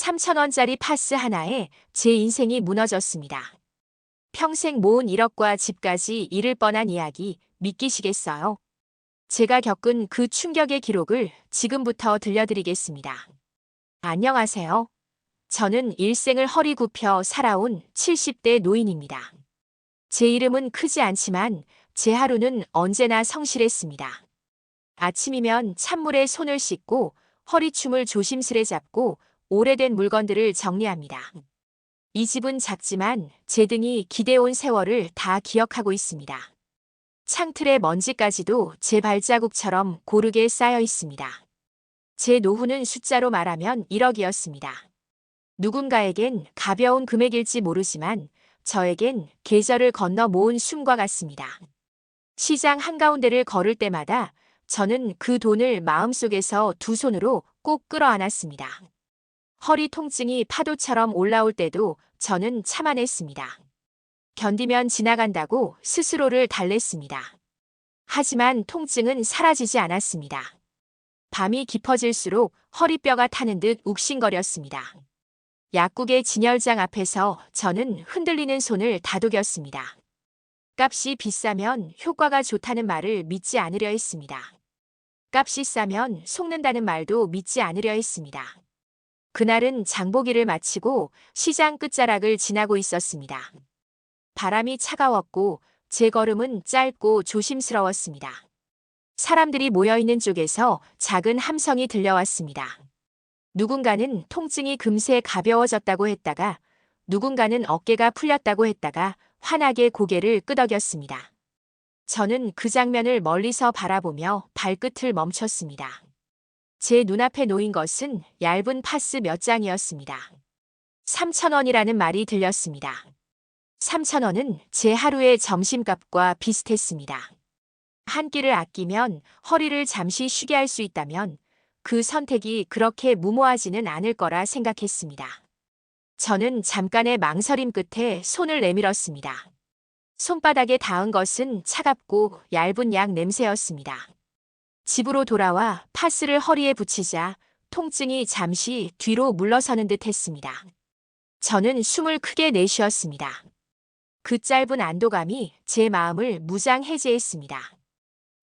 3,000원짜리 파스 하나에 제 인생이 무너졌습니다. 평생 모은 1억과 집까지 잃을 뻔한 이야기 믿기시겠어요? 제가 겪은 그 충격의 기록을 지금부터 들려드리겠습니다. 안녕하세요. 저는 일생을 허리 굽혀 살아온 70대 노인입니다. 제 이름은 크지 않지만 제 하루는 언제나 성실했습니다. 아침이면 찬물에 손을 씻고 허리춤을 조심스레 잡고 오래된 물건들을 정리합니다. 이 집은 작지만 제 등이 기대온 세월을 다 기억하고 있습니다. 창틀의 먼지까지도 제 발자국처럼 고르게 쌓여 있습니다. 제 노후는 숫자로 말하면 1억이었습니다. 누군가에겐 가벼운 금액일지 모르지만 저에겐 계절을 건너 모은 숨과 같습니다. 시장 한가운데를 걸을 때마다 저는 그 돈을 마음속에서 두 손으로 꼭 끌어안았습니다. 허리 통증이 파도처럼 올라올 때도 저는 참아냈습니다. 견디면 지나간다고 스스로를 달랬습니다. 하지만 통증은 사라지지 않았습니다. 밤이 깊어질수록 허리뼈가 타는 듯 욱신거렸습니다. 약국의 진열장 앞에서 저는 흔들리는 손을 다독였습니다. 값이 비싸면 효과가 좋다는 말을 믿지 않으려 했습니다. 값이 싸면 속는다는 말도 믿지 않으려 했습니다. 그날은 장보기를 마치고 시장 끝자락을 지나고 있었습니다. 바람이 차가웠고 제 걸음은 짧고 조심스러웠습니다. 사람들이 모여있는 쪽에서 작은 함성이 들려왔습니다. 누군가는 통증이 금세 가벼워졌다고 했다가 누군가는 어깨가 풀렸다고 했다가 환하게 고개를 끄덕였습니다. 저는 그 장면을 멀리서 바라보며 발끝을 멈췄습니다. 제 눈앞에 놓인 것은 얇은 파스 몇 장이었습니다. 3,000원이라는 말이 들렸습니다. 3,000원은 제 하루의 점심값과 비슷했습니다. 한 끼를 아끼면 허리를 잠시 쉬게 할 수 있다면 그 선택이 그렇게 무모하지는 않을 거라 생각했습니다. 저는 잠깐의 망설임 끝에 손을 내밀었습니다. 손바닥에 닿은 것은 차갑고 얇은 약 냄새였습니다. 집으로 돌아와 파스를 허리에 붙이자 통증이 잠시 뒤로 물러서는 듯 했습니다. 저는 숨을 크게 내쉬었습니다. 그 짧은 안도감이 제 마음을 무장해제했습니다.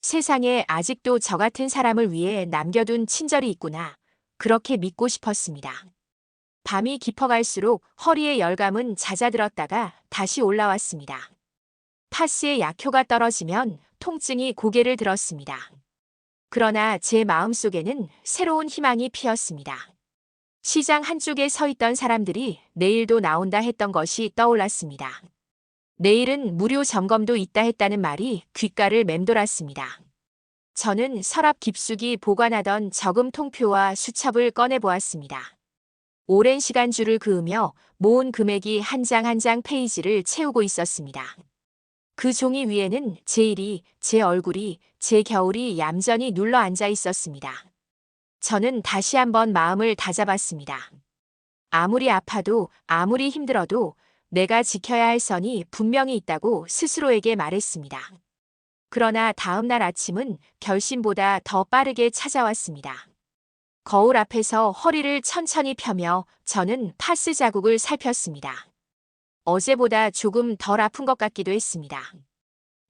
세상에 아직도 저 같은 사람을 위해 남겨둔 친절이 있구나. 그렇게 믿고 싶었습니다. 밤이 깊어갈수록 허리의 열감은 잦아들었다가 다시 올라왔습니다. 파스의 약효가 떨어지면 통증이 고개를 들었습니다. 그러나 제 마음속에는 새로운 희망이 피었습니다. 시장 한쪽에 서 있던 사람들이 내일도 나온다 했던 것이 떠올랐습니다. 내일은 무료 점검도 있다 했다는 말이 귓가를 맴돌았습니다. 저는 서랍 깊숙이 보관하던 저금 통표와 수첩을 꺼내보았습니다. 오랜 시간 줄을 그으며 모은 금액이 한 장 한 장 페이지를 채우고 있었습니다. 그 종이 위에는 제 일이, 제 얼굴이, 제 겨울이 얌전히 눌러 앉아 있었습니다. 저는 다시 한번 마음을 다잡았습니다. 아무리 아파도 아무리 힘들어도 내가 지켜야 할 선이 분명히 있다고 스스로에게 말했습니다. 그러나 다음 날 아침은 결심보다 더 빠르게 찾아왔습니다. 거울 앞에서 허리를 천천히 펴며 저는 파스 자국을 살폈습니다. 어제보다 조금 덜 아픈 것 같기도 했습니다.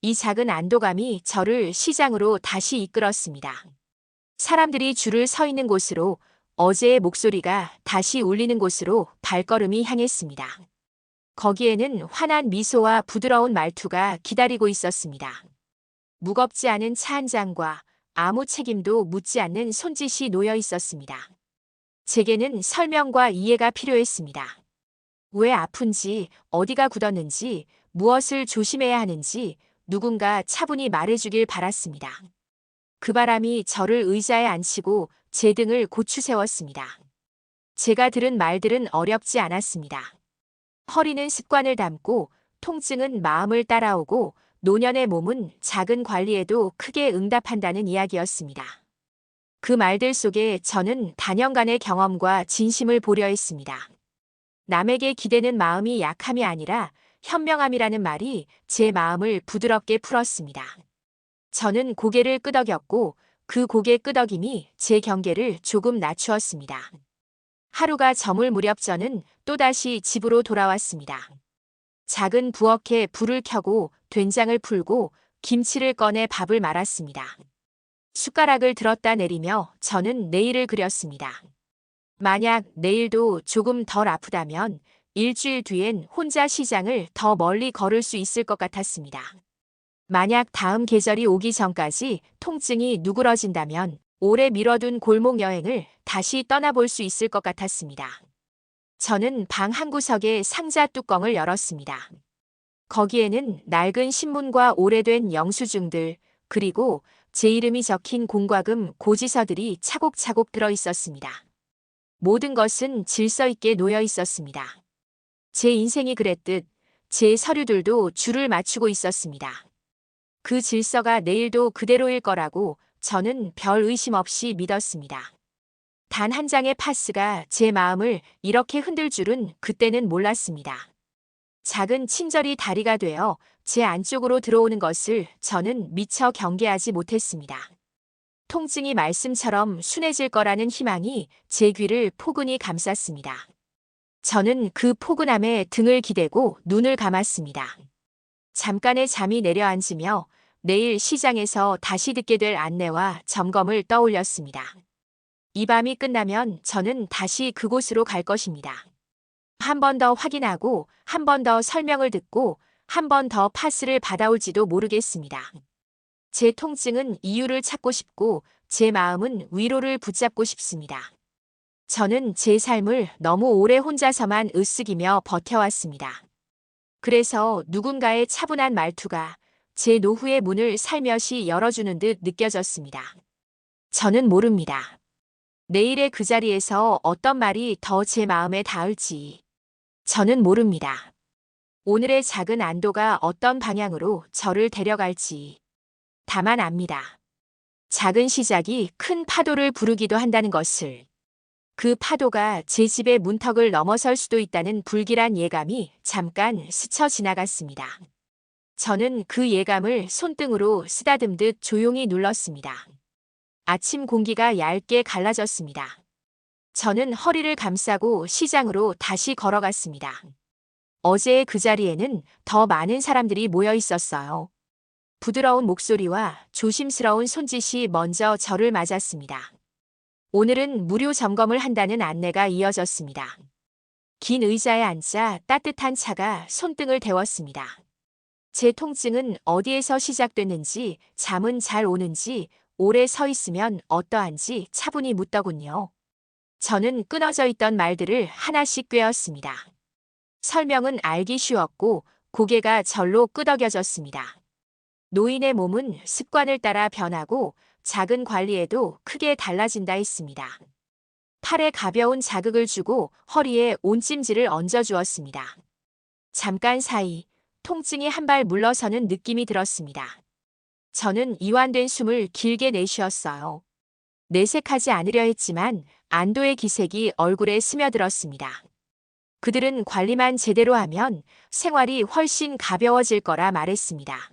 이 작은 안도감이 저를 시장으로 다시 이끌었습니다. 사람들이 줄을 서 있는 곳으로 어제의 목소리가 다시 울리는 곳으로 발걸음이 향했습니다. 거기에는 환한 미소와 부드러운 말투가 기다리고 있었습니다. 무겁지 않은 차 한 잔과 아무 책임도 묻지 않는 손짓이 놓여 있었습니다. 제게는 설명과 이해가 필요했습니다. 왜 아픈지, 어디가 굳었는지, 무엇을 조심해야 하는지 누군가 차분히 말해주길 바랐습니다. 그 바람이 저를 의자에 앉히고 제 등을 고추 세웠습니다. 제가 들은 말들은 어렵지 않았습니다. 허리는 습관을 닮고 통증은 마음을 따라오고 노년의 몸은 작은 관리에도 크게 응답한다는 이야기였습니다. 그 말들 속에 저는 단연간의 경험과 진심을 보려 했습니다. 남에게 기대는 마음이 약함이 아니라 현명함이라는 말이 제 마음을 부드럽게 풀었습니다. 저는 고개를 끄덕였고 그 고개 끄덕임이 제 경계를 조금 낮추었습니다. 하루가 저물 무렵 저는 또다시 집으로 돌아왔습니다. 작은 부엌에 불을 켜고 된장을 풀고 김치를 꺼내 밥을 말았습니다. 숟가락을 들었다 내리며 저는 내일을 그렸습니다. 만약 내일도 조금 덜 아프다면 일주일 뒤엔 혼자 시장을 더 멀리 걸을 수 있을 것 같았습니다. 만약 다음 계절이 오기 전까지 통증이 누그러진다면 오래 미뤄둔 골목 여행을 다시 떠나볼 수 있을 것 같았습니다. 저는 방 한구석의 상자 뚜껑을 열었습니다. 거기에는 낡은 신문과 오래된 영수증들, 그리고 제 이름이 적힌 공과금 고지서들이 차곡차곡 들어 있었습니다. 모든 것은 질서 있게 놓여 있었습니다. 제 인생이 그랬듯 제 서류들도 줄을 맞추고 있었습니다. 그 질서가 내일도 그대로일 거라고 저는 별 의심 없이 믿었습니다. 단 한 장의 파스가 제 마음을 이렇게 흔들 줄은 그때는 몰랐습니다. 작은 친절이 다리가 되어 제 안쪽으로 들어오는 것을 저는 미처 경계하지 못했습니다. 통증이 말씀처럼 순해질 거라는 희망이 제 귀를 포근히 감쌌습니다. 저는 그 포근함에 등을 기대고 눈을 감았습니다. 잠깐의 잠이 내려앉으며 내일 시장에서 다시 듣게 될 안내와 점검을 떠올렸습니다. 이 밤이 끝나면 저는 다시 그곳으로 갈 것입니다. 한 번 더 확인하고 한 번 더 설명을 듣고 한 번 더 파스를 받아올지도 모르겠습니다. 제 통증은 이유를 찾고 싶고 제 마음은 위로를 붙잡고 싶습니다. 저는 제 삶을 너무 오래 혼자서만 으쓱이며 버텨왔습니다. 그래서 누군가의 차분한 말투가 제 노후의 문을 살며시 열어주는 듯 느껴졌습니다. 저는 모릅니다. 내일의 그 자리에서 어떤 말이 더 제 마음에 닿을지. 저는 모릅니다. 오늘의 작은 안도가 어떤 방향으로 저를 데려갈지. 다만 압니다. 작은 시작이 큰 파도를 부르기도 한다는 것을. 그 파도가 제 집의 문턱을 넘어설 수도 있다는 불길한 예감이 잠깐 스쳐 지나갔습니다. 저는 그 예감을 손등으로 쓰다듬듯 조용히 눌렀습니다. 아침 공기가 얇게 갈라졌습니다. 저는 허리를 감싸고 시장으로 다시 걸어갔습니다. 어제의 그 자리에는 더 많은 사람들이 모여 있었어요. 부드러운 목소리와 조심스러운 손짓이 먼저 저를 맞았습니다. 오늘은 무료 점검을 한다는 안내가 이어졌습니다. 긴 의자에 앉아 따뜻한 차가 손등을 데웠습니다. 제 통증은 어디에서 시작됐는지, 잠은 잘 오는지, 오래 서 있으면 어떠한지 차분히 묻더군요. 저는 끊어져 있던 말들을 하나씩 꿰었습니다. 설명은 알기 쉬웠고 고개가 절로 끄덕여졌습니다. 노인의 몸은 습관을 따라 변하고 작은 관리에도 크게 달라진다 했습니다. 팔에 가벼운 자극을 주고 허리에 온찜질을 얹어주었습니다. 잠깐 사이 통증이 한 발 물러서는 느낌이 들었습니다. 저는 이완된 숨을 길게 내쉬었어요. 내색하지 않으려 했지만 안도의 기색이 얼굴에 스며들었습니다. 그들은 관리만 제대로 하면 생활이 훨씬 가벼워질 거라 말했습니다.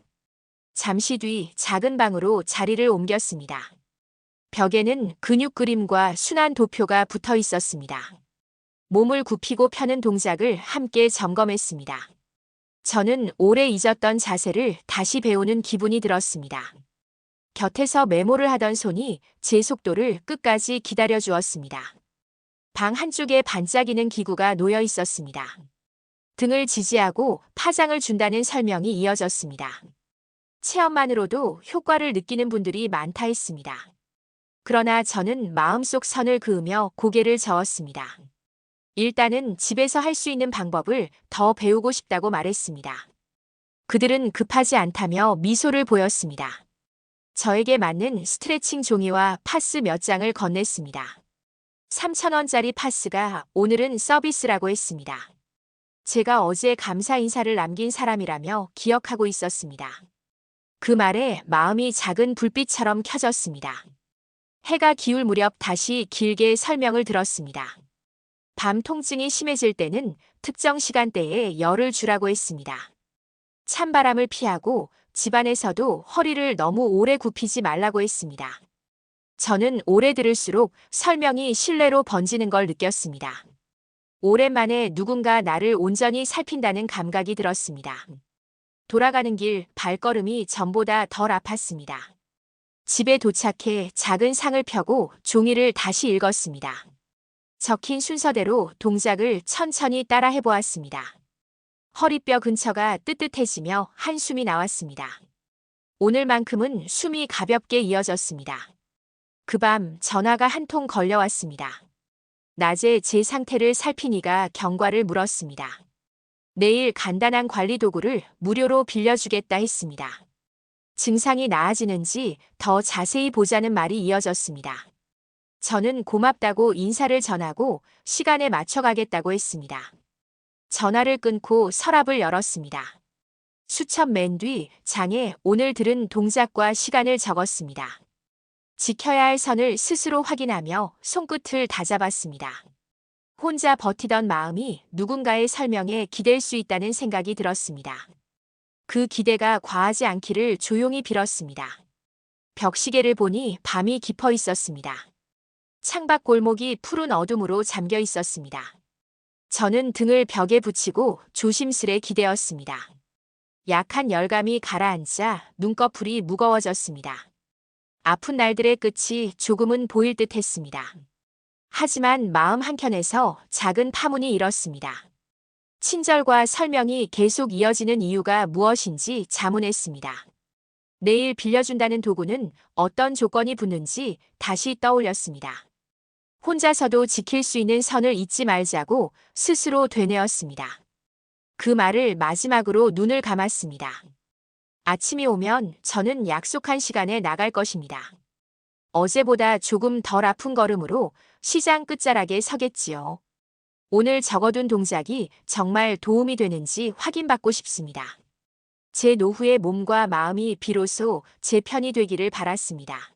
잠시 뒤 작은 방으로 자리를 옮겼습니다. 벽에는 근육 그림과 순환 도표가 붙어 있었습니다. 몸을 굽히고 펴는 동작을 함께 점검했습니다. 저는 오래 잊었던 자세를 다시 배우는 기분이 들었습니다. 곁에서 메모를 하던 손이 제 속도를 끝까지 기다려 주었습니다. 방 한쪽에 반짝이는 기구가 놓여 있었습니다. 등을 지지하고 파장을 준다는 설명이 이어졌습니다. 체험만으로도 효과를 느끼는 분들이 많다 했습니다. 그러나 저는 마음속 선을 그으며 고개를 저었습니다. 일단은 집에서 할 수 있는 방법을 더 배우고 싶다고 말했습니다. 그들은 급하지 않다며 미소를 보였습니다. 저에게 맞는 스트레칭 종이와 파스 몇 장을 건넸습니다. 3,000원짜리 파스가 오늘은 서비스라고 했습니다. 제가 어제 감사 인사를 남긴 사람이라며 기억하고 있었습니다. 그 말에 마음이 작은 불빛처럼 켜졌습니다. 해가 기울 무렵 다시 길게 설명을 들었습니다. 밤 통증이 심해질 때는 특정 시간대에 열을 주라고 했습니다. 찬바람을 피하고 집안에서도 허리를 너무 오래 굽히지 말라고 했습니다. 저는 오래 들을수록 설명이 신뢰로 번지는 걸 느꼈습니다. 오랜만에 누군가 나를 온전히 살핀다는 감각이 들었습니다. 돌아가는 길 발걸음이 전보다 덜 아팠습니다. 집에 도착해 작은 상을 펴고 종이를 다시 읽었습니다. 적힌 순서대로 동작을 천천히 따라 해보았습니다. 허리뼈 근처가 뜨뜻해지며 한숨이 나왔습니다. 오늘만큼은 숨이 가볍게 이어졌습니다. 그 밤 전화가 한 통 걸려왔습니다. 낮에 제 상태를 살핀 이가 경과를 물었습니다. 내일 간단한 관리 도구를 무료로 빌려주겠다 했습니다. 증상이 나아지는지 더 자세히 보자는 말이 이어졌습니다. 저는 고맙다고 인사를 전하고 시간에 맞춰가겠다고 했습니다. 전화를 끊고 서랍을 열었습니다. 수첩 맨 뒤 장에 오늘 들은 동작과 시간을 적었습니다. 지켜야 할 선을 스스로 확인하며 손끝을 다잡았습니다. 혼자 버티던 마음이 누군가의 설명에 기댈 수 있다는 생각이 들었습니다. 그 기대가 과하지 않기를 조용히 빌었습니다. 벽시계를 보니 밤이 깊어 있었습니다. 창밖 골목이 푸른 어둠으로 잠겨 있었습니다. 저는 등을 벽에 붙이고 조심스레 기대었습니다. 약한 열감이 가라앉자 눈꺼풀이 무거워졌습니다. 아픈 날들의 끝이 조금은 보일 듯 했습니다. 하지만 마음 한켠에서 작은 파문이 일었습니다. 친절과 설명이 계속 이어지는 이유가 무엇인지 자문했습니다. 내일 빌려준다는 도구는 어떤 조건이 붙는지 다시 떠올렸습니다. 혼자서도 지킬 수 있는 선을 잊지 말자고 스스로 되뇌었습니다. 그 말을 마지막으로 눈을 감았습니다. 아침이 오면 저는 약속한 시간에 나갈 것입니다. 어제보다 조금 덜 아픈 걸음으로 시장 끝자락에 서겠지요. 오늘 적어둔 동작이 정말 도움이 되는지 확인받고 싶습니다. 제 노후의 몸과 마음이 비로소 제 편이 되기를 바랐습니다.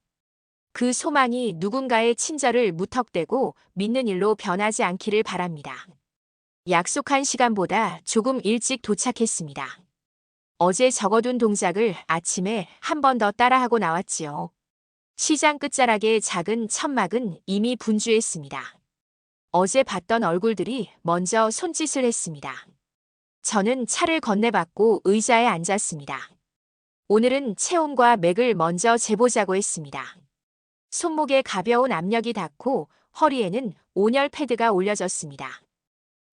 그 소망이 누군가의 친절을 무턱대고 믿는 일로 변하지 않기를 바랍니다. 약속한 시간보다 조금 일찍 도착했습니다. 어제 적어둔 동작을 아침에 한 번 더 따라하고 나왔지요. 시장 끝자락의 작은 천막은 이미 분주했습니다. 어제 봤던 얼굴들이 먼저 손짓을 했습니다. 저는 차를 건네받고 의자에 앉았습니다. 오늘은 체온과 맥을 먼저 재보자고 했습니다. 손목에 가벼운 압력이 닿고 허리에는 온열 패드가 올려졌습니다.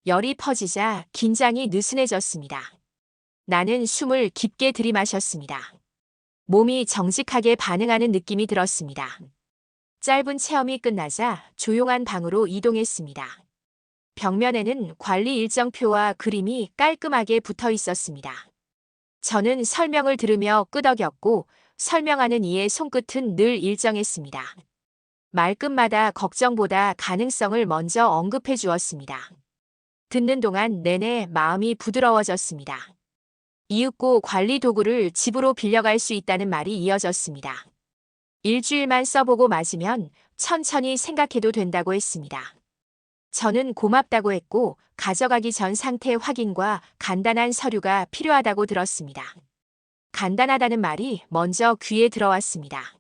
열이 퍼지자 긴장이 느슨해졌습니다. 나는 숨을 깊게 들이마셨습니다. 몸이 정직하게 반응하는 느낌이 들었습니다. 짧은 체험이 끝나자 조용한 방으로 이동했습니다. 벽면에는 관리 일정표와 그림이 깔끔하게 붙어 있었습니다. 저는 설명을 들으며 끄덕였고 설명하는 이의 손끝은 늘 일정했습니다. 말끝마다 걱정보다 가능성을 먼저 언급해 주었습니다. 듣는 동안 내내 마음이 부드러워졌습니다. 이윽고 관리 도구를 집으로 빌려갈 수 있다는 말이 이어졌습니다. 일주일만 써보고 맞으면 천천히 생각해도 된다고 했습니다. 저는 고맙다고 했고 가져가기 전 상태 확인과 간단한 서류가 필요하다고 들었습니다. 간단하다는 말이 먼저 귀에 들어왔습니다.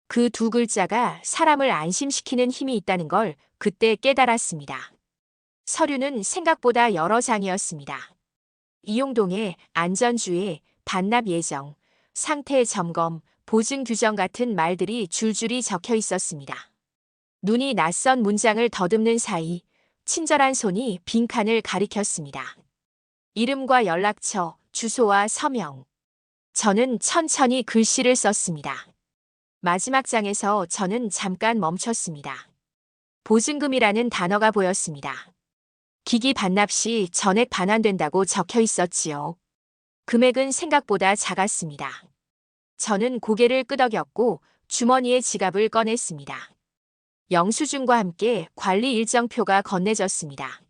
그 두 글자가 사람을 안심시키는 힘이 있다는 걸 그때 깨달았습니다. 서류는 생각보다 여러 장이었습니다. 이용동의 안전주의, 반납 예정, 상태 점검, 보증 규정 같은 말들이 줄줄이 적혀 있었습니다. 눈이 낯선 문장을 더듬는 사이 친절한 손이 빈칸을 가리켰습니다. 이름과 연락처, 주소와 서명. 저는 천천히 글씨를 썼습니다. 마지막 장에서 저는 잠깐 멈췄습니다. 보증금이라는 단어가 보였습니다. 기기 반납 시 전액 반환된다고 적혀 있었지요. 금액은 생각보다 작았습니다. 저는 고개를 끄덕였고 주머니에 지갑을 꺼냈습니다. 영수증과 함께 관리 일정표가 건네졌습니다.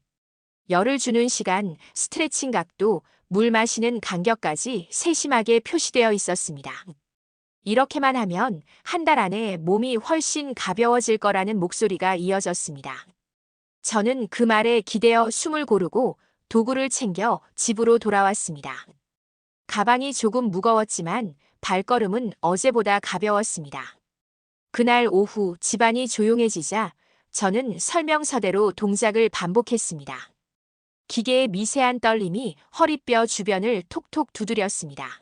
열을 주는 시간, 스트레칭 각도, 물 마시는 간격까지 세심하게 표시되어 있었습니다. 이렇게만 하면 한 달 안에 몸이 훨씬 가벼워질 거라는 목소리가 이어졌습니다. 저는 그 말에 기대어 숨을 고르고 도구를 챙겨 집으로 돌아왔습니다. 가방이 조금 무거웠지만 발걸음은 어제보다 가벼웠습니다. 그날 오후 집안이 조용해지자 저는 설명서대로 동작을 반복했습니다. 기계의 미세한 떨림이 허리뼈 주변을 톡톡 두드렸습니다.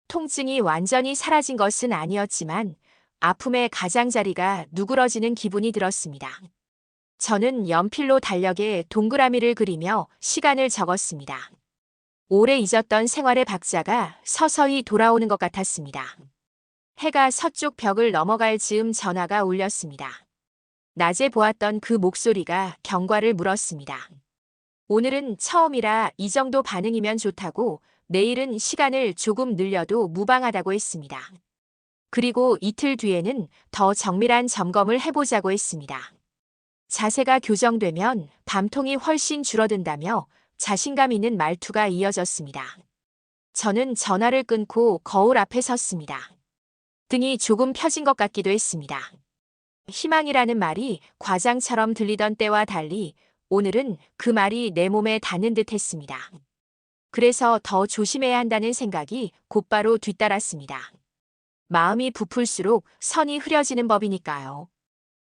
통증이 완전히 사라진 것은 아니었지만 아픔의 가장자리가 누그러지는 기분이 들었습니다. 저는 연필로 달력에 동그라미를 그리며 시간을 적었습니다. 오래 잊었던 생활의 박자가 서서히 돌아오는 것 같았습니다. 해가 서쪽 벽을 넘어갈 즈음 전화가 울렸습니다. 낮에 보았던 그 목소리가 경과를 물었습니다. 오늘은 처음이라 이 정도 반응이면 좋다고, 내일은 시간을 조금 늘려도 무방하다고 했습니다. 그리고 이틀 뒤에는 더 정밀한 점검을 해보자고 했습니다. 자세가 교정되면 밤통이 훨씬 줄어든다며 자신감 있는 말투가 이어졌습니다. 저는 전화를 끊고 거울 앞에 섰습니다. 등이 조금 펴진 것 같기도 했습니다. 희망이라는 말이 과장처럼 들리던 때와 달리 오늘은 그 말이 내 몸에 닿는 듯 했습니다. 그래서 더 조심해야 한다는 생각이 곧바로 뒤따랐습니다. 마음이 부풀수록 선이 흐려지는 법이니까요.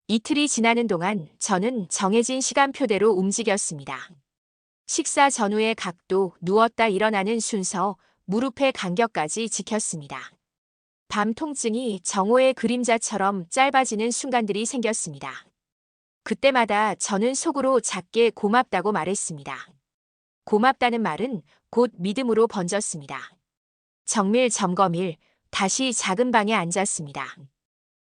이틀이 지나는 동안 저는 정해진 시간표대로 움직였습니다. 식사 전후의 각도, 누웠다 일어나는 순서, 무릎의 간격까지 지켰습니다. 밤 통증이 정오의 그림자처럼 짧아지는 순간들이 생겼습니다. 그때마다 저는 속으로 작게 고맙다고 말했습니다. 고맙다는 말은 곧 믿음으로 번졌습니다. 정밀 점검일, 다시 작은 방에 앉았습니다.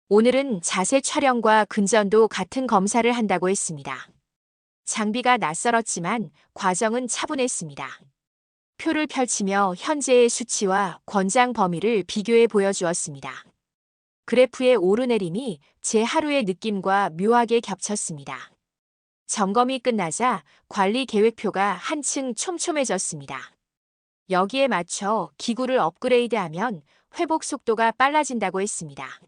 오늘은 자세 촬영과 근전도 같은 검사를 한다고 했습니다. 장비가 낯설었지만 과정은 차분했습니다. 표를 펼치며 현재의 수치와 권장 범위를 비교해 보여주었습니다. 그래프의 오르내림이 제 하루의 느낌과 묘하게 겹쳤습니다. 점검이 끝나자 관리 계획표가 한층 촘촘해졌습니다. 여기에 맞춰 기구를 업그레이드하면 회복 속도가 빨라진다고 했습니다.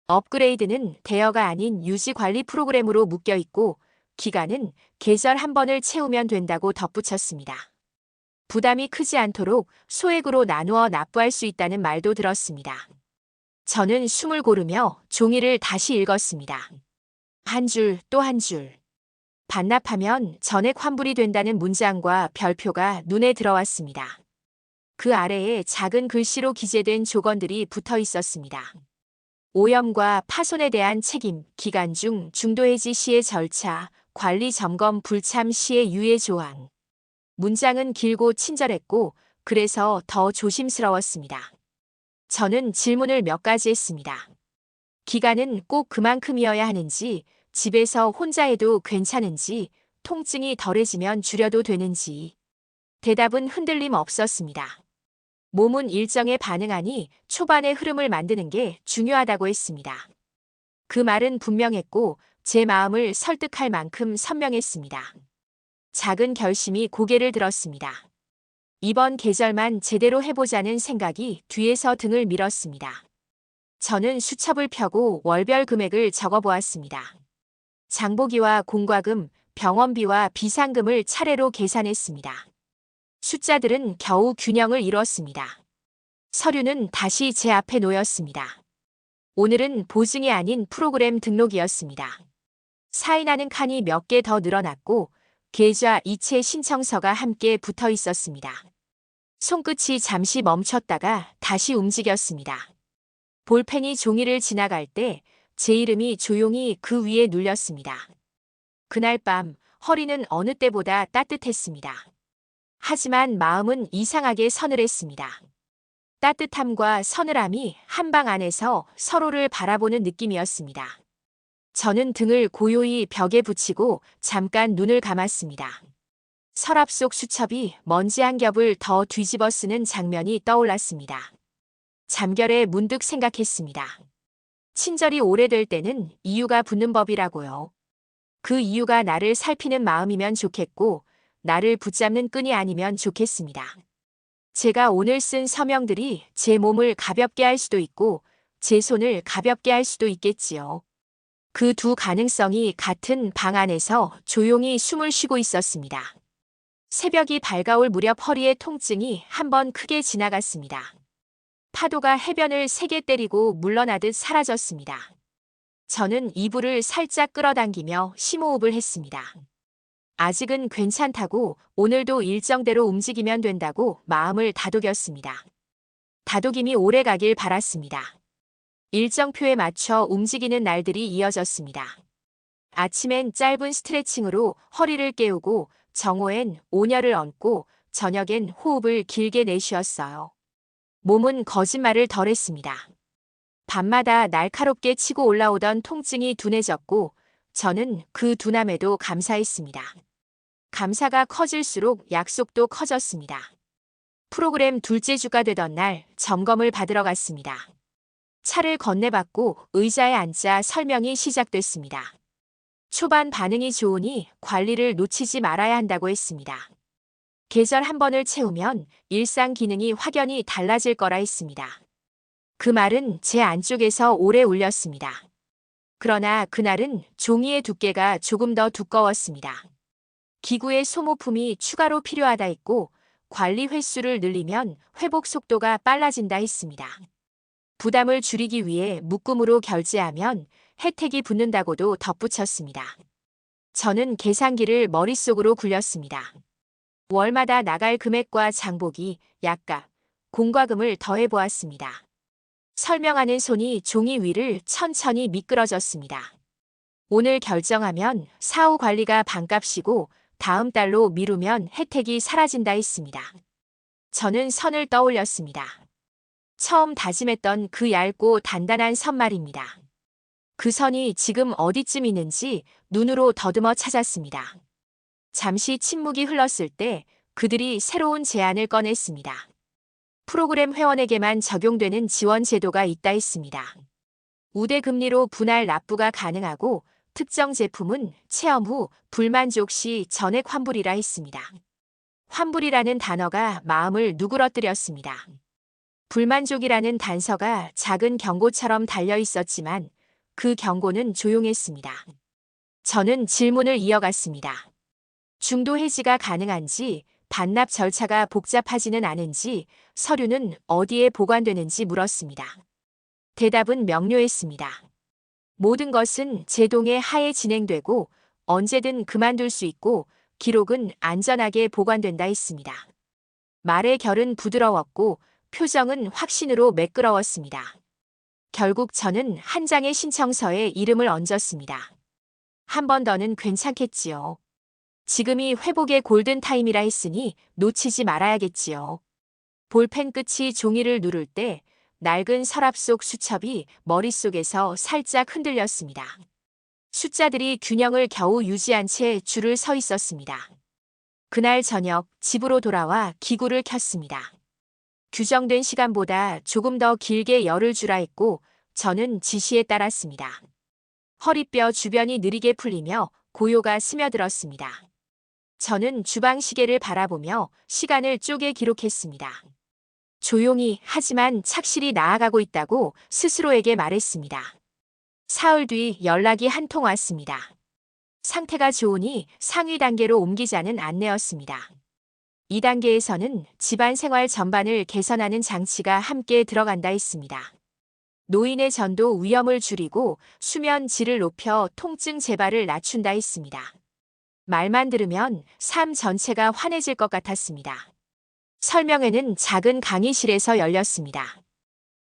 업그레이드는 대여가 아닌 유지 관리 프로그램으로 묶여 있고 기간은 계절 한 번을 채우면 된다고 덧붙였습니다. 부담이 크지 않도록 소액으로 나누어 납부할 수 있다는 말도 들었습니다. 저는 숨을 고르며 종이를 다시 읽었습니다. 한 줄 또 한 줄. 반납하면 전액 환불이 된다는 문장과 별표가 눈에 들어왔습니다. 그 아래에 작은 글씨로 기재된 조건들이 붙어 있었습니다. 오염과 파손에 대한 책임, 기간 중 중도 해지 시의 절차, 관리 점검 불참 시의 유예 조항. 문장은 길고 친절했고 그래서 더 조심스러웠습니다. 저는 질문을 몇 가지 했습니다. 기간은 꼭 그만큼이어야 하는지, 집에서 혼자 해도 괜찮은지, 통증이 덜해지면 줄여도 되는지. 대답은 흔들림 없었습니다. 몸은 일정에 반응하니 초반의 흐름을 만드는 게 중요하다고 했습니다. 그 말은 분명했고 제 마음을 설득할 만큼 선명했습니다. 작은 결심이 고개를 들었습니다. 이번 계절만 제대로 해보자는 생각이 뒤에서 등을 밀었습니다. 저는 수첩을 펴고 월별 금액을 적어보았습니다. 장보기와 공과금, 병원비와 비상금을 차례로 계산했습니다. 숫자들은 겨우 균형을 이뤘습니다. 서류는 다시 제 앞에 놓였습니다. 오늘은 보증이 아닌 프로그램 등록이었습니다. 사인하는 칸이 몇 개 더 늘어났고 계좌 이체 신청서가 함께 붙어 있었습니다. 손끝이 잠시 멈췄다가 다시 움직였습니다. 볼펜이 종이를 지나갈 때 제 이름이 조용히 그 위에 눌렸습니다. 그날 밤 허리는 어느 때보다 따뜻했습니다. 하지만 마음은 이상하게 서늘했습니다. 따뜻함과 서늘함이 한 방 안에서 서로를 바라보는 느낌이었습니다. 저는 등을 고요히 벽에 붙이고 잠깐 눈을 감았습니다. 서랍 속 수첩이 먼지 한 겹을 더 뒤집어 쓰는 장면이 떠올랐습니다. 잠결에 문득 생각했습니다. 친절이 오래될 때는 이유가 붙는 법이라고요. 그 이유가 나를 살피는 마음이면 좋겠고 나를 붙잡는 끈이 아니면 좋겠습니다. 제가 오늘 쓴 서명들이 제 몸을 가볍게 할 수도 있고 제 손을 가볍게 할 수도 있겠지요. 그 두 가능성이 같은 방 안에서 조용히 숨을 쉬고 있었습니다. 새벽이 밝아올 무렵 허리의 통증이 한번 크게 지나갔습니다. 파도가 해변을 세게 때리고 물러나듯 사라졌습니다. 저는 이불을 살짝 끌어당기며 심호흡을 했습니다. 아직은 괜찮다고, 오늘도 일정대로 움직이면 된다고 마음을 다독였습니다. 다독임이 오래 가길 바랐습니다. 일정표에 맞춰 움직이는 날들이 이어졌습니다. 아침엔 짧은 스트레칭으로 허리를 깨우고, 정오엔 온열을 얹고, 저녁엔 호흡을 길게 내쉬었어요. 몸은 거짓말을 덜했습니다. 밤마다 날카롭게 치고 올라오던 통증이 둔해졌고, 저는 그 둔함에도 감사했습니다. 감사가 커질수록 약속도 커졌습니다. 프로그램 둘째 주가 되던 날 점검을 받으러 갔습니다. 차를 건네받고 의자에 앉아 설명이 시작됐습니다. 초반 반응이 좋으니 관리를 놓치지 말아야 한다고 했습니다. 계절 한 번을 채우면 일상 기능이 확연히 달라질 거라 했습니다. 그 말은 제 안쪽에서 오래 울렸습니다. 그러나 그날은 종이의 두께가 조금 더 두꺼웠습니다. 기구의 소모품이 추가로 필요하다 했고, 관리 횟수를 늘리면 회복 속도가 빨라진다 했습니다. 부담을 줄이기 위해 묶음으로 결제하면 혜택이 붙는다고도 덧붙였습니다. 저는 계산기를 머릿속으로 굴렸습니다. 월마다 나갈 금액과 장보기, 약값, 공과금을 더해보았습니다. 설명하는 손이 종이 위를 천천히 미끄러졌습니다. 오늘 결정하면 사후 관리가 반값이고 다음 달로 미루면 혜택이 사라진다 했습니다. 저는 선을 떠올렸습니다. 처음 다짐했던 그 얇고 단단한 선 말입니다. 그 선이 지금 어디쯤 있는지 눈으로 더듬어 찾았습니다. 잠시 침묵이 흘렀을 때 그들이 새로운 제안을 꺼냈습니다. 프로그램 회원에게만 적용되는 지원 제도가 있다 했습니다. 우대 금리로 분할 납부가 가능하고 특정 제품은 체험 후 불만족 시 전액 환불이라 했습니다. 환불이라는 단어가 마음을 누그러뜨렸습니다. 불만족이라는 단서가 작은 경고처럼 달려 있었지만 그 경고는 조용했습니다. 저는 질문을 이어갔습니다. 중도 해지가 가능한지, 반납 절차가 복잡하지는 않은지, 서류는 어디에 보관되는지 물었습니다. 대답은 명료했습니다. 모든 것은 제동의 하에 진행되고 언제든 그만둘 수 있고 기록은 안전하게 보관된다 했습니다. 말의 결은 부드러웠고 표정은 확신으로 매끄러웠습니다. 결국 저는 한 장의 신청서에 이름을 얹었습니다. 한 번 더는 괜찮겠지요. 지금이 회복의 골든타임이라 했으니 놓치지 말아야겠지요. 볼펜 끝이 종이를 누를 때 낡은 서랍 속 수첩이 머릿속에서 살짝 흔들렸습니다. 숫자들이 균형을 겨우 유지한 채 줄을 서 있었습니다. 그날 저녁 집으로 돌아와 기구를 켰습니다. 규정된 시간보다 조금 더 길게 열을 주라 했고 저는 지시에 따랐습니다. 허리뼈 주변이 느리게 풀리며 고요가 스며들었습니다. 저는 주방 시계를 바라보며 시간을 쪼개 기록했습니다. 조용히 하지만 착실히 나아가고 있다고 스스로에게 말했습니다. 사흘 뒤 연락이 한 통 왔습니다. 상태가 좋으니 상위 단계로 옮기자는 안내였습니다. 이 단계에서는 집안 생활 전반을 개선하는 장치가 함께 들어간다 했습니다. 노인의 전도 위험을 줄이고 수면 질을 높여 통증 재발을 낮춘다 했습니다. 말만 들으면 삶 전체가 환해질 것 같았습니다. 설명회는 작은 강의실에서 열렸습니다.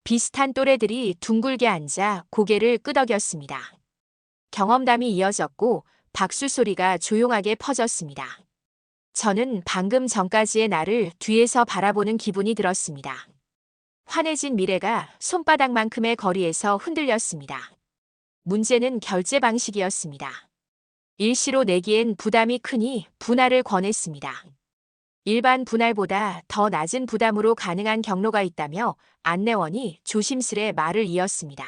비슷한 또래들이 둥글게 앉아 고개를 끄덕였습니다. 경험담이 이어졌고 박수 소리가 조용하게 퍼졌습니다. 저는 방금 전까지의 나를 뒤에서 바라보는 기분이 들었습니다. 환해진 미래가 손바닥만큼의 거리에서 흔들렸습니다. 문제는 결제 방식이었습니다. 일시로 내기엔 부담이 크니 분할을 권했습니다. 일반 분할보다 더 낮은 부담으로 가능한 경로가 있다며 안내원이 조심스레 말을 이었습니다.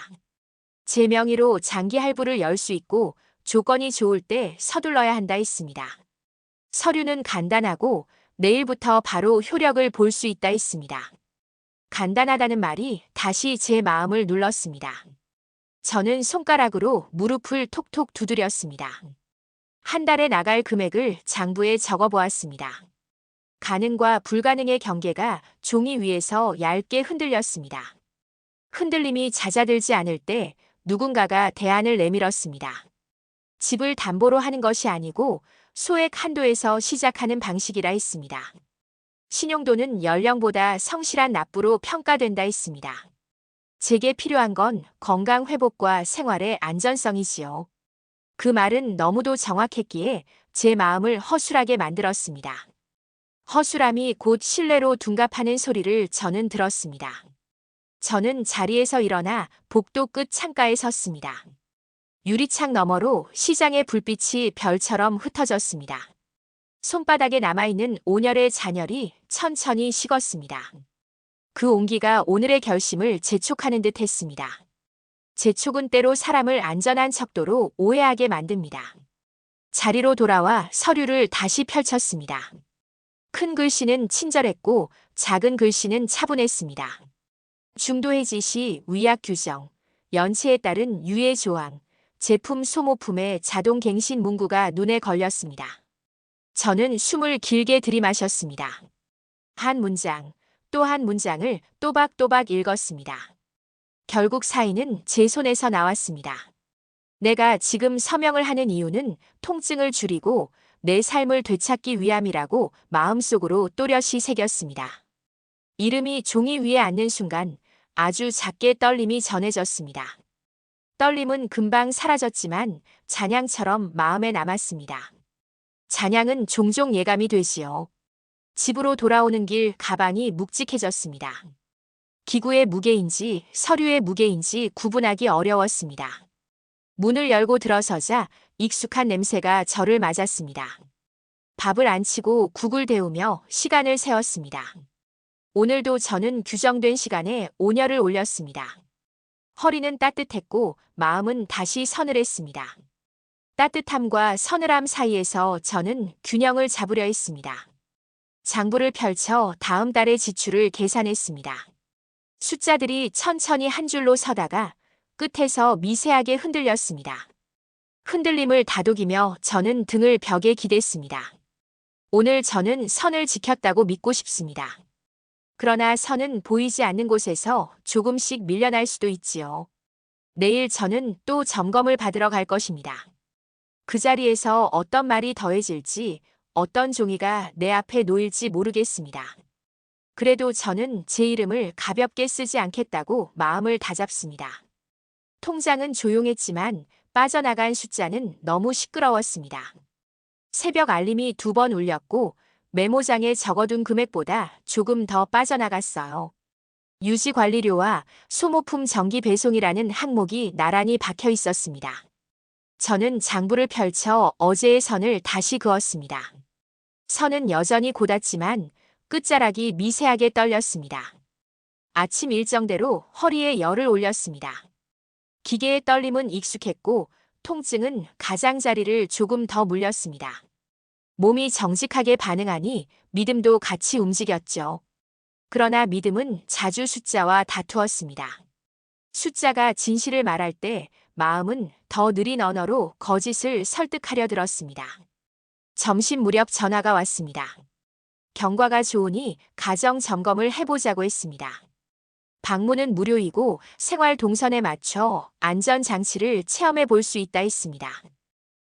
제 명의로 장기 할부를 열 수 있고 조건이 좋을 때 서둘러야 한다 했습니다. 서류는 간단하고 내일부터 바로 효력을 볼 수 있다 했습니다. 간단하다는 말이 다시 제 마음을 눌렀습니다. 저는 손가락으로 무릎을 톡톡 두드렸습니다. 한 달에 나갈 금액을 장부에 적어보았습니다. 가능과 불가능의 경계가 종이 위에서 얇게 흔들렸습니다. 흔들림이 잦아들지 않을 때 누군가가 대안을 내밀었습니다. 집을 담보로 하는 것이 아니고 소액 한도에서 시작하는 방식이라 했습니다. 신용도는 연령보다 성실한 납부로 평가된다 했습니다. 제게 필요한 건 건강 회복과 생활의 안전성이지요. 그 말은 너무도 정확했기에 제 마음을 허술하게 만들었습니다. 허술함이 곧 신뢰로 둔갑하는 소리를 저는 들었습니다. 저는 자리에서 일어나 복도 끝 창가에 섰습니다. 유리창 너머로 시장의 불빛이 별처럼 흩어졌습니다. 손바닥에 남아있는 온열의 잔열이 천천히 식었습니다. 그 온기가 오늘의 결심을 재촉하는 듯 했습니다. 재촉은 때로 사람을 안전한 척도로 오해하게 만듭니다. 자리로 돌아와 서류를 다시 펼쳤습니다. 큰 글씨는 친절했고 작은 글씨는 차분했습니다. 중도해 지시, 위약 규정, 연체에 따른 유예 조항, 제품 소모품의 자동 갱신 문구가 눈에 걸렸습니다. 저는 숨을 길게 들이마셨습니다. 한 문장, 또 한 문장을 또박또박 읽었습니다. 결국 사인은 제 손에서 나왔습니다. 내가 지금 서명을 하는 이유는 통증을 줄이고 내 삶을 되찾기 위함이라고 마음속으로 또렷이 새겼습니다. 이름이 종이 위에 앉는 순간 아주 작게 떨림이 전해졌습니다. 떨림은 금방 사라졌지만 잔향처럼 마음에 남았습니다. 잔향은 종종 예감이 되지요. 집으로 돌아오는 길 가방이 묵직해졌습니다. 기구의 무게인지 서류의 무게인지 구분하기 어려웠습니다. 문을 열고 들어서자 익숙한 냄새가 저를 맞았습니다. 밥을 안 치고 국을 데우며 시간을 세웠습니다. 오늘도 저는 규정된 시간에 온열을 올렸습니다. 허리는 따뜻했고 마음은 다시 서늘했습니다. 따뜻함과 서늘함 사이에서 저는 균형을 잡으려 했습니다. 장부를 펼쳐 다음 달의 지출을 계산했습니다. 숫자들이 천천히 한 줄로 서다가 끝에서 미세하게 흔들렸습니다. 흔들림을 다독이며 저는 등을 벽에 기댔습니다. 오늘 저는 선을 지켰다고 믿고 싶습니다. 그러나 선은 보이지 않는 곳에서 조금씩 밀려날 수도 있지요. 내일 저는 또 점검을 받으러 갈 것입니다. 그 자리에서 어떤 말이 더해질지, 어떤 종이가 내 앞에 놓일지 모르겠습니다. 그래도 저는 제 이름을 가볍게 쓰지 않겠다고 마음을 다잡습니다. 통장은 조용했지만 빠져나간 숫자는 너무 시끄러웠습니다. 새벽 알림이 2번 울렸고 메모장에 적어둔 금액보다 조금 더 빠져나갔어요. 유지관리료와 소모품 정기 배송이라는 항목이 나란히 박혀 있었습니다. 저는 장부를 펼쳐 어제의 선을 다시 그었습니다. 선은 여전히 곧았지만 끝자락이 미세하게 떨렸습니다. 아침 일정대로 허리에 열을 올렸습니다. 기계의 떨림은 익숙했고 통증은 가장자리를 조금 더 물렸습니다. 몸이 정직하게 반응하니 믿음도 같이 움직였죠. 그러나 믿음은 자주 숫자와 다투었습니다. 숫자가 진실을 말할 때 마음은 더 느린 언어로 거짓을 설득하려 들었습니다. 점심 무렵 전화가 왔습니다. 경과가 좋으니 가정 점검을 해보자고 했습니다. 방문은 무료이고 생활 동선에 맞춰 안전장치를 체험해 볼 수 있다 했습니다.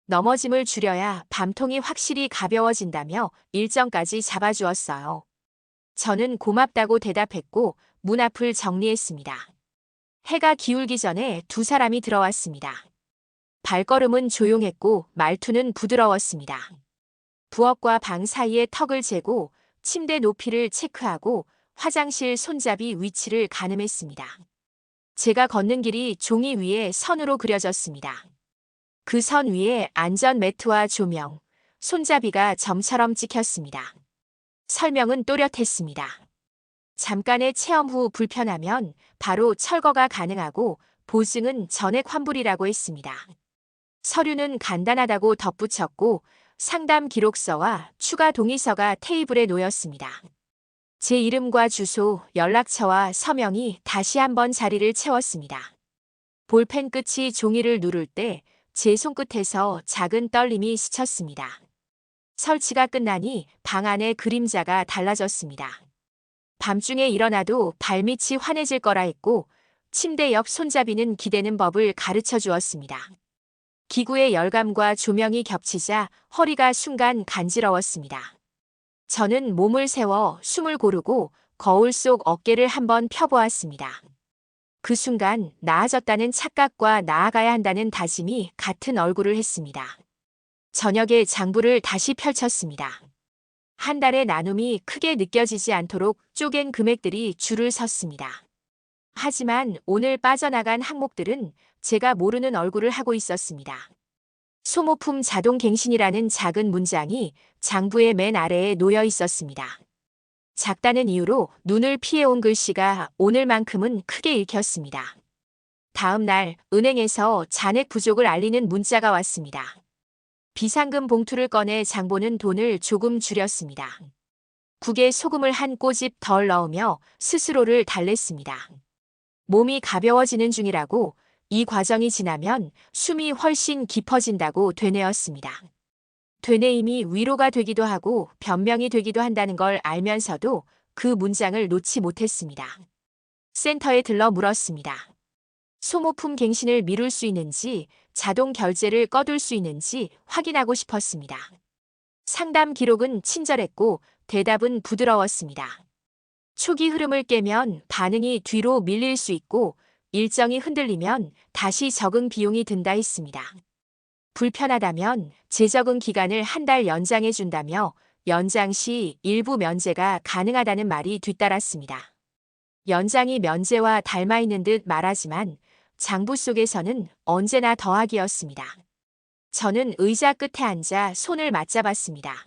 넘어짐을 줄여야 밤통이 확실히 가벼워진다며 일정까지 잡아주었어요. 저는 고맙다고 대답했고 문 앞을 정리했습니다. 해가 기울기 전에 2사람이 들어왔습니다. 발걸음은 조용했고 말투는 부드러웠습니다. 부엌과 방 사이의 턱을 재고 침대 높이를 체크하고 화장실 손잡이 위치를 가늠했습니다. 제가 걷는 길이 종이 위에 선으로 그려졌습니다. 그 선 위에 안전 매트와 조명, 손잡이가 점처럼 찍혔습니다. 설명은 또렷했습니다. 잠깐의 체험 후 불편하면 바로 철거가 가능하고 보증은 전액 환불이라고 했습니다. 서류는 간단하다고 덧붙였고 상담 기록서와 추가 동의서가 테이블에 놓였습니다. 제 이름과 주소, 연락처와 서명이 다시 한번 자리를 채웠습니다. 볼펜 끝이 종이를 누를 때 제 손끝에서 작은 떨림이 스쳤습니다. 설치가 끝나니 방 안의 그림자가 달라졌습니다. 밤중에 일어나도 발밑이 환해질 거라 했고 침대 옆 손잡이는 기대는 법을 가르쳐 주었습니다. 기구의 열감과 조명이 겹치자 허리가 순간 간지러웠습니다. 저는 몸을 세워 숨을 고르고 거울 속 어깨를 한번 펴보았습니다. 그 순간 나아졌다는 착각과 나아가야 한다는 다짐이 같은 얼굴을 했습니다. 저녁에 장부를 다시 펼쳤습니다. 한 달의 나눔이 크게 느껴지지 않도록 쪼갠 금액들이 줄을 섰습니다. 하지만 오늘 빠져나간 항목들은 제가 모르는 얼굴을 하고 있었습니다. 소모품 자동갱신이라는 작은 문장이 장부의 맨 아래에 놓여 있었습니다. 작다는 이유로 눈을 피해온 글씨가 오늘만큼은 크게 읽혔습니다. 다음 날 은행에서 잔액 부족을 알리는 문자가 왔습니다. 비상금 봉투를 꺼내 장보는 돈을 조금 줄였습니다. 국에 소금을 한 꼬집 덜 넣으며 스스로를 달랬습니다. 몸이 가벼워지는 중이라고, 이 과정이 지나면 숨이 훨씬 깊어진다고 되뇌었습니다. 되뇌임이 위로가 되기도 하고 변명이 되기도 한다는 걸 알면서도 그 문장을 놓지 못했습니다. 센터에 들러 물었습니다. 소모품 갱신을 미룰 수 있는지, 자동 결제를 꺼둘 수 있는지 확인하고 싶었습니다. 상담 기록은 친절했고 대답은 부드러웠습니다. 초기 흐름을 깨면 반응이 뒤로 밀릴 수 있고 일정이 흔들리면 다시 적응 비용이 든다 했습니다. 불편하다면 재적응 기간을 한 달 연장해 준다며 연장 시 일부 면제가 가능하다는 말이 뒤따랐습니다. 연장이 면제와 닮아 있는 듯 말하지만 장부 속에서는 언제나 더하기였습니다. 저는 의자 끝에 앉아 손을 맞잡았습니다.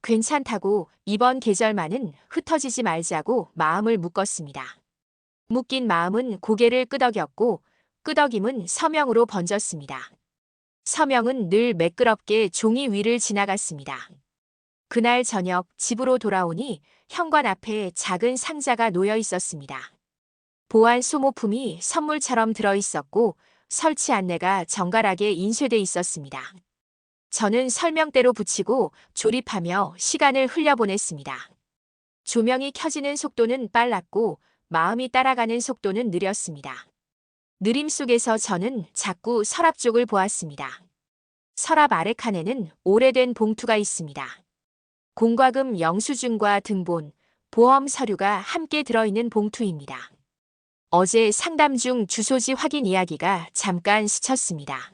괜찮다고, 이번 계절만은 흩어지지 말자고 마음을 묶었습니다. 묶인 마음은 고개를 끄덕였고 끄덕임은 서명으로 번졌습니다. 서명은 늘 매끄럽게 종이 위를 지나갔습니다. 그날 저녁 집으로 돌아오니 현관 앞에 작은 상자가 놓여 있었습니다. 보안 소모품이 선물처럼 들어있었고 설치 안내가 정갈하게 인쇄돼 있었습니다. 저는 설명대로 붙이고 조립하며 시간을 흘려보냈습니다. 조명이 켜지는 속도는 빨랐고 마음이 따라가는 속도는 느렸습니다. 느림 속에서 저는 자꾸 서랍 쪽을 보았습니다. 서랍 아래 칸에는 오래된 봉투가 있습니다. 공과금 영수증과 등본, 보험 서류가 함께 들어있는 봉투입니다. 어제 상담 중 주소지 확인 이야기가 잠깐 스쳤습니다.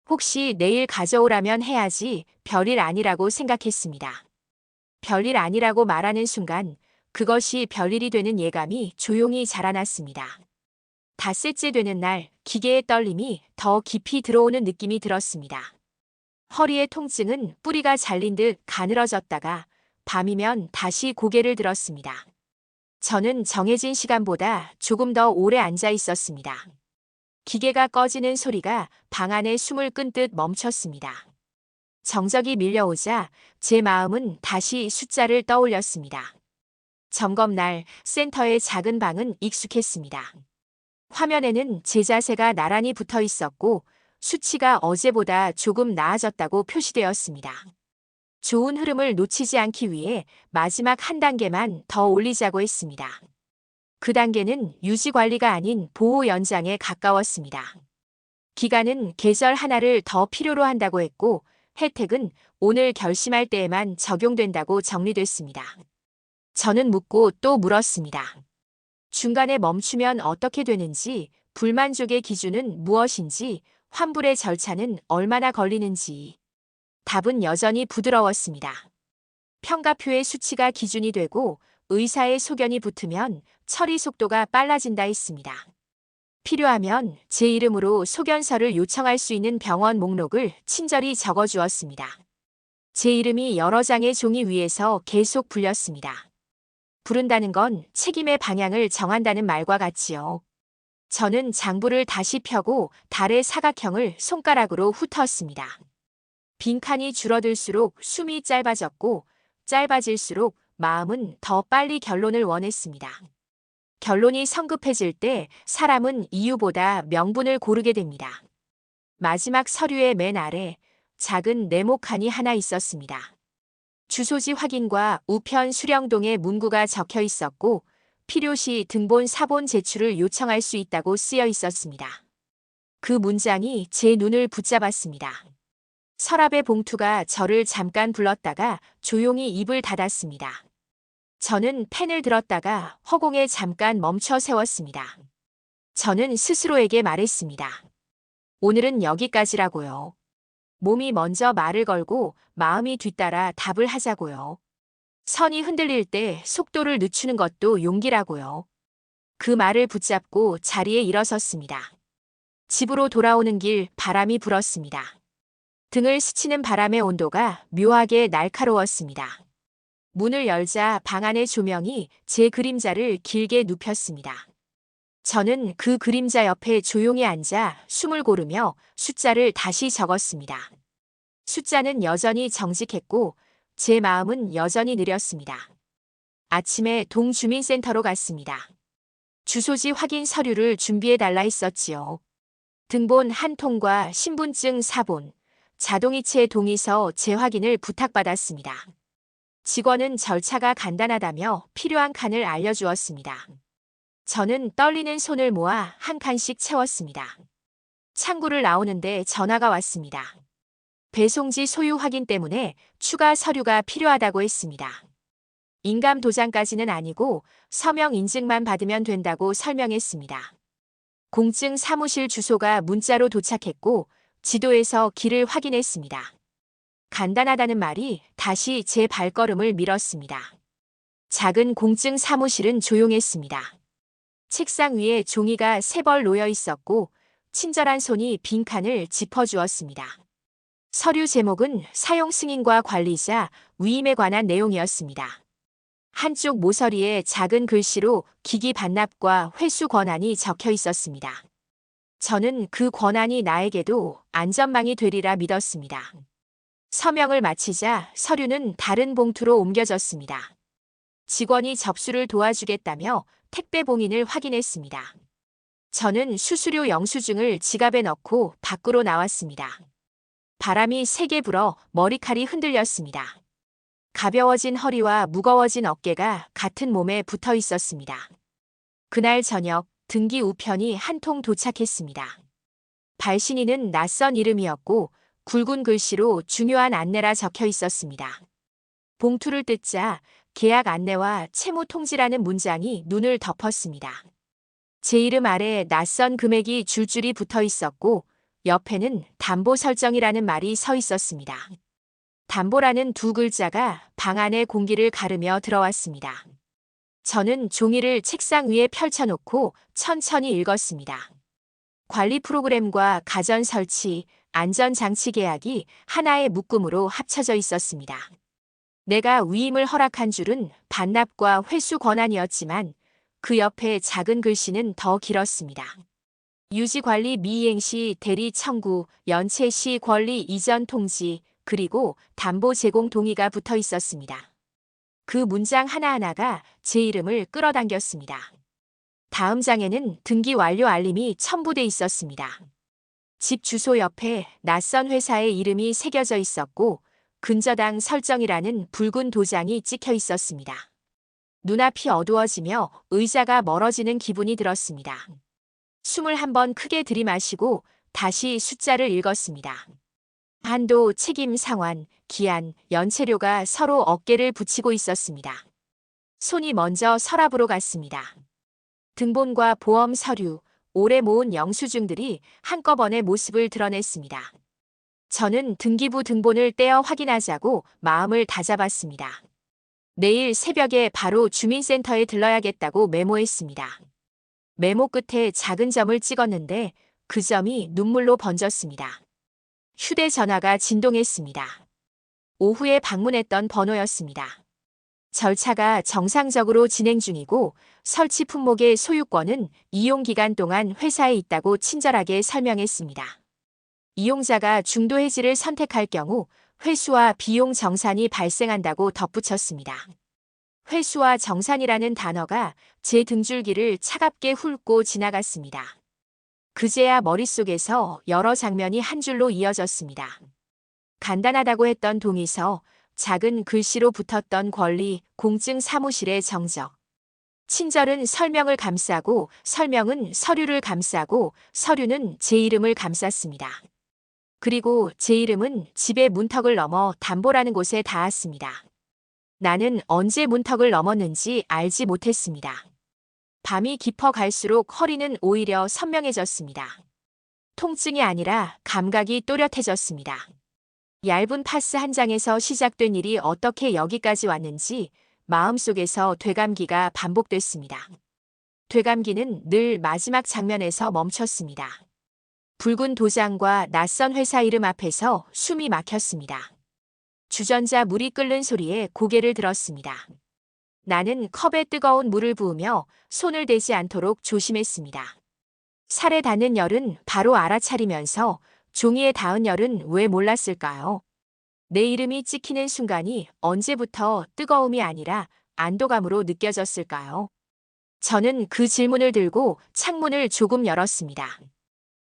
혹시 내일 가져오라면 해야지 별일 아니라고 생각했습니다. 별일 아니라고 말하는 순간 그것이 별일이 되는 예감이 조용히 자라났습니다. 닷새째 되는 날 기계의 떨림이 더 깊이 들어오는 느낌이 들었습니다. 허리의 통증은 뿌리가 잘린 듯 가늘어졌다가 밤이면 다시 고개를 들었습니다. 저는 정해진 시간보다 조금 더 오래 앉아 있었습니다. 기계가 꺼지는 소리가 방 안에 숨을 끈 듯 멈췄습니다. 정적이 밀려오자 제 마음은 다시 숫자를 떠올렸습니다. 점검날 센터의 작은 방은 익숙했습니다. 화면에는 제 자세가 나란히 붙어 있었고 수치가 어제보다 조금 나아졌다고 표시되었습니다. 좋은 흐름을 놓치지 않기 위해 마지막 한 단계만 더 올리자고 했습니다. 그 단계는 유지 관리가 아닌 보호 연장에 가까웠습니다. 기간은 계절 하나를 더 필요로 한다고 했고 혜택은 오늘 결심할 때에만 적용된다고 정리됐습니다. 저는 묻고 또 물었습니다. 중간에 멈추면 어떻게 되는지, 불만족의 기준은 무엇인지, 환불의 절차는 얼마나 걸리는지. 답은 여전히 부드러웠습니다. 평가표의 수치가 기준이 되고 의사의 소견이 붙으면 처리 속도가 빨라진다 했습니다. 필요하면 제 이름으로 소견서를 요청할 수 있는 병원 목록을 친절히 적어주었습니다. 제 이름이 여러 장의 종이 위에서 계속 불렸습니다. 부른다는 건 책임의 방향을 정한다는 말과 같지요. 저는 장부를 다시 펴고 달의 사각형을 손가락으로 훑었습니다. 빈칸이 줄어들수록 숨이 짧아졌고 짧아질수록 마음은 더 빨리 결론을 원했습니다. 결론이 성급해질 때 사람은 이유보다 명분을 고르게 됩니다. 마지막 서류의 맨 아래 작은 네모칸이 하나 있었습니다. 주소지 확인과 우편 수령동의 문구가 적혀 있었고 필요시 등본 사본 제출을 요청할 수 있다고 쓰여 있었습니다. 그 문장이 제 눈을 붙잡았습니다. 서랍의 봉투가 저를 잠깐 불렀다가 조용히 입을 닫았습니다. 저는 펜을 들었다가 허공에 잠깐 멈춰 세웠습니다. 저는 스스로에게 말했습니다. 오늘은 여기까지라고요. 몸이 먼저 말을 걸고 마음이 뒤따라 답을 하자고요. 선이 흔들릴 때 속도를 늦추는 것도 용기라고요. 그 말을 붙잡고 자리에 일어섰습니다. 집으로 돌아오는 길 바람이 불었습니다. 등을 스치는 바람의 온도가 묘하게 날카로웠습니다. 문을 열자 방 안의 조명이 제 그림자를 길게 눕혔습니다. 저는 그 그림자 옆에 조용히 앉아 숨을 고르며 숫자를 다시 적었습니다. 숫자는 여전히 정직했고 제 마음은 여전히 느렸습니다. 아침에 동주민센터로 갔습니다. 주소지 확인 서류를 준비해달라 했었지요. 등본 한 통과 신분증 4본, 자동이체 동의서 재확인을 부탁받았습니다. 직원은 절차가 간단하다며 필요한 칸을 알려주었습니다. 저는 떨리는 손을 모아 한 칸씩 채웠습니다. 창구를 나오는데 전화가 왔습니다. 배송지 소유 확인 때문에 추가 서류가 필요하다고 했습니다. 인감 도장까지는 아니고 서명 인증만 받으면 된다고 설명했습니다. 공증 사무실 주소가 문자로 도착했고 지도에서 길을 확인했습니다. 간단하다는 말이 다시 제 발걸음을 밀었습니다. 작은 공증 사무실은 조용했습니다. 책상 위에 종이가 세 벌 놓여 있었고 친절한 손이 빈칸을 짚어주었습니다. 서류 제목은 사용 승인과 관리자, 위임에 관한 내용이었습니다. 한쪽 모서리에 작은 글씨로 기기 반납과 회수 권한이 적혀 있었습니다. 저는 그 권한이 나에게도 안전망이 되리라 믿었습니다. 서명을 마치자 서류는 다른 봉투로 옮겨졌습니다. 직원이 접수를 도와주겠다며 택배 봉인을 확인했습니다. 저는 수수료 영수증을 지갑에 넣고 밖으로 나왔습니다. 바람이 세게 불어 머리칼이 흔들렸습니다. 가벼워진 허리와 무거워진 어깨가 같은 몸에 붙어 있었습니다. 그날 저녁 등기 우편이 한 통 도착했습니다. 발신인은 낯선 이름이었고 굵은 글씨로 중요한 안내라 적혀 있었습니다. 봉투를 뜯자 계약 안내와 채무 통지라는 문장이 눈을 덮었습니다. 제 이름 아래 낯선 금액이 줄줄이 붙어 있었고 옆에는 담보 설정이라는 말이 서 있었습니다. 담보라는 두 글자가 방 안의 공기를 가르며 들어왔습니다. 저는 종이를 책상 위에 펼쳐놓고 천천히 읽었습니다. 관리 프로그램과 가전 설치, 안전장치 계약이 하나의 묶음으로 합쳐져 있었습니다. 내가 위임을 허락한 줄은 반납과 회수 권한이었지만 그 옆에 작은 글씨는 더 길었습니다. 유지관리 미이행 시 대리 청구, 연체 시 권리 이전 통지, 그리고 담보 제공 동의가 붙어 있었습니다. 그 문장 하나하나가 제 이름을 끌어당겼습니다. 다음 장에는 등기 완료 알림이 첨부돼 있었습니다. 집 주소 옆에 낯선 회사의 이름이 새겨져 있었고 근저당 설정이라는 붉은 도장이 찍혀 있었습니다. 눈앞이 어두워지며 의자가 멀어지는 기분이 들었습니다. 숨을 한번 크게 들이마시고 다시 숫자를 읽었습니다. 한도, 책임 상환, 기한, 연체료가 서로 어깨를 붙이고 있었습니다. 손이 먼저 서랍으로 갔습니다. 등본과 보험 서류, 오래 모은 영수증들이 한꺼번에 모습을 드러냈습니다. 저는 등기부 등본을 떼어 확인하자고 마음을 다잡았습니다. 내일 새벽에 바로 주민센터에 들러야겠다고 메모했습니다. 메모 끝에 작은 점을 찍었는데 그 점이 눈물로 번졌습니다. 휴대전화가 진동했습니다. 오후에 방문했던 번호였습니다. 절차가 정상적으로 진행 중이고 설치 품목의 소유권은 이용 기간 동안 회사에 있다고 친절하게 설명했습니다. 이용자가 중도 해지를 선택할 경우 회수와 비용 정산이 발생한다고 덧붙였습니다. 회수와 정산이라는 단어가 제 등줄기를 차갑게 훑고 지나갔습니다. 그제야 머릿속에서 여러 장면이 한 줄로 이어졌습니다. 간단하다고 했던 동의서, 작은 글씨로 붙었던 권리, 공증 사무실의 정적. 친절은 설명을 감싸고 설명은 서류를 감싸고 서류는 제 이름을 감쌌습니다. 그리고 제 이름은 집의 문턱을 넘어 담보라는 곳에 닿았습니다. 나는 언제 문턱을 넘었는지 알지 못했습니다. 밤이 깊어 갈수록 허리는 오히려 선명해졌습니다. 통증이 아니라 감각이 또렷해졌습니다. 얇은 파스 한 장에서 시작된 일이 어떻게 여기까지 왔는지 마음속에서 되감기가 반복됐습니다. 되감기는 늘 마지막 장면에서 멈췄습니다. 붉은 도장과 낯선 회사 이름 앞에서 숨이 막혔습니다. 주전자 물이 끓는 소리에 고개를 들었습니다. 나는 컵에 뜨거운 물을 부으며 손을 대지 않도록 조심했습니다. 살에 닿는 열은 바로 알아차리면서 종이에 닿은 열은 왜 몰랐을까요? 내 이름이 찍히는 순간이 언제부터 뜨거움이 아니라 안도감으로 느껴졌을까요? 저는 그 질문을 들고 창문을 조금 열었습니다.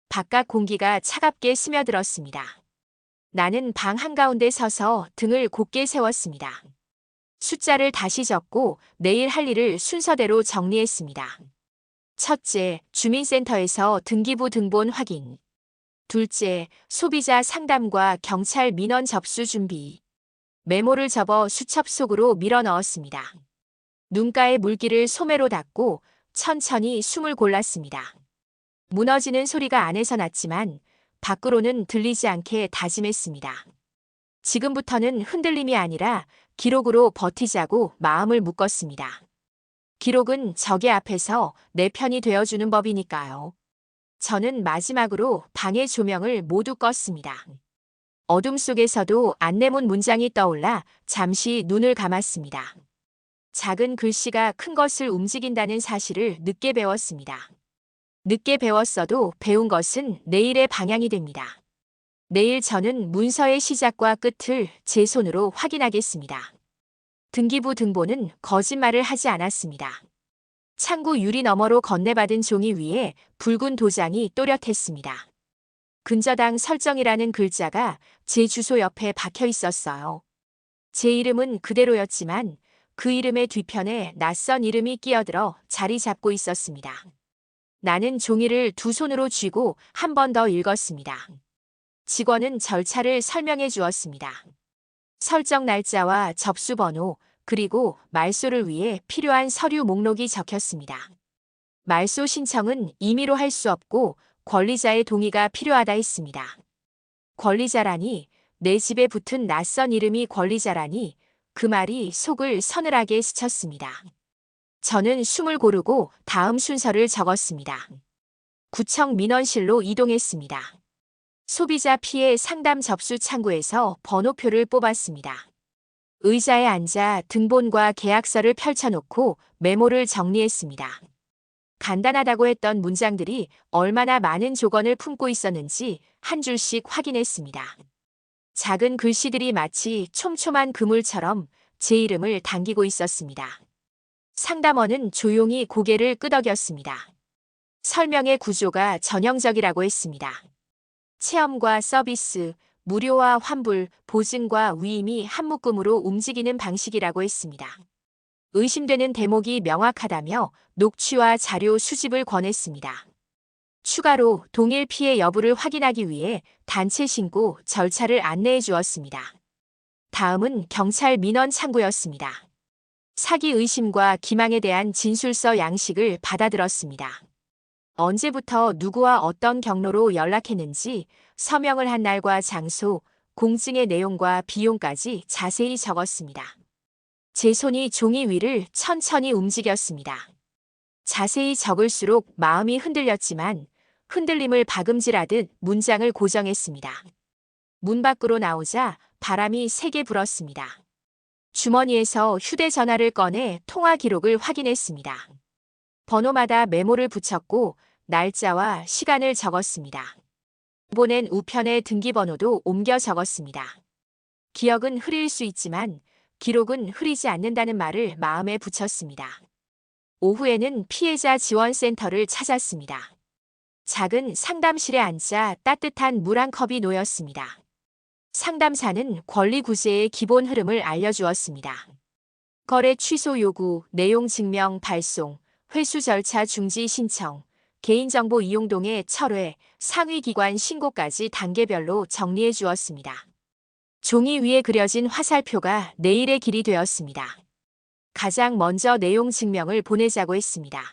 바깥 공기가 차갑게 스며들었습니다. 나는 방 한가운데 서서 등을 곧게 세웠습니다. 숫자를 다시 적고 내일 할 일을 순서대로 정리했습니다. 첫째, 주민센터에서 등기부 등본 확인. 둘째, 소비자 상담과 경찰 민원 접수 준비. 메모를 접어 수첩 속으로 밀어 넣었습니다. 눈가에 물기를 소매로 닦고 천천히 숨을 골랐습니다. 무너지는 소리가 안에서 났지만 밖으로는 들리지 않게 다짐했습니다. 지금부터는 흔들림이 아니라 기록으로 버티자고 마음을 묶었습니다. 기록은 적의 앞에서 내 편이 되어주는 법이니까요. 저는 마지막으로 방의 조명을 모두 껐습니다. 어둠 속에서도 안내문 문장이 떠올라 잠시 눈을 감았습니다. 작은 글씨가 큰 것을 움직인다는 사실을 늦게 배웠습니다. 늦게 배웠어도 배운 것은 내일의 방향이 됩니다. 내일 저는 문서의 시작과 끝을 제 손으로 확인하겠습니다. 등기부 등본은 거짓말을 하지 않았습니다. 창구 유리 너머로 건네받은 종이 위에 붉은 도장이 또렷했습니다. 근저당 설정이라는 글자가 제 주소 옆에 박혀 있었어요. 제 이름은 그대로였지만 그 이름의 뒤편에 낯선 이름이 끼어들어 자리 잡고 있었습니다. 나는 종이를 두 손으로 쥐고 한 번 더 읽었습니다. 직원은 절차를 설명해 주었습니다. 설정 날짜와 접수 번호, 그리고 말소를 위해 필요한 서류 목록이 적혔습니다. 말소 신청은 임의로 할 수 없고 권리자의 동의가 필요하다 했습니다. 권리자라니, 내 집에 붙은 낯선 이름이 권리자라니, 그 말이 속을 서늘하게 스쳤습니다. 저는 숨을 고르고 다음 순서를 적었습니다. 구청 민원실로 이동했습니다. 소비자 피해 상담 접수 창구에서 번호표를 뽑았습니다. 의자에 앉아 등본과 계약서를 펼쳐놓고 메모를 정리했습니다. 간단하다고 했던 문장들이 얼마나 많은 조건을 품고 있었는지 한 줄씩 확인했습니다. 작은 글씨들이 마치 촘촘한 그물처럼 제 이름을 당기고 있었습니다. 상담원은 조용히 고개를 끄덕였습니다. 설명의 구조가 전형적이라고 했습니다. 체험과 서비스, 무료와 환불, 보증과 위임이 한 묶음으로 움직이는 방식이라고 했습니다. 의심되는 대목이 명확하다며 녹취와 자료 수집을 권했습니다. 추가로 동일 피해 여부를 확인하기 위해 단체 신고 절차를 안내해 주었습니다. 다음은 경찰 민원 창구였습니다. 사기 의심과 기망에 대한 진술서 양식을 받아들었습니다. 언제부터 누구와 어떤 경로로 연락했는지, 서명을 한 날과 장소, 공증의 내용과 비용까지 자세히 적었습니다. 제 손이 종이 위를 천천히 움직였습니다. 자세히 적을수록 마음이 흔들렸지만 흔들림을 박음질하듯 문장을 고정했습니다. 문 밖으로 나오자 바람이 세게 불었습니다. 주머니에서 휴대전화를 꺼내 통화 기록을 확인했습니다. 번호마다 메모를 붙였고 날짜와 시간을 적었습니다. 보낸 우편의 등기번호도 옮겨 적었습니다. 기억은 흐릴 수 있지만 기록은 흐리지 않는다는 말을 마음에 붙였습니다. 오후에는 피해자 지원센터를 찾았습니다. 작은 상담실에 앉아 따뜻한 물 한 컵이 놓였습니다. 상담사는 권리 구제의 기본 흐름을 알려주었습니다. 거래 취소 요구, 내용 증명 발송, 회수 절차 중지 신청, 개인정보 이용 동의 철회, 상위기관 신고까지 단계별로 정리해 주었습니다. 종이 위에 그려진 화살표가 내일의 길이 되었습니다. 가장 먼저 내용 증명을 보내자고 했습니다.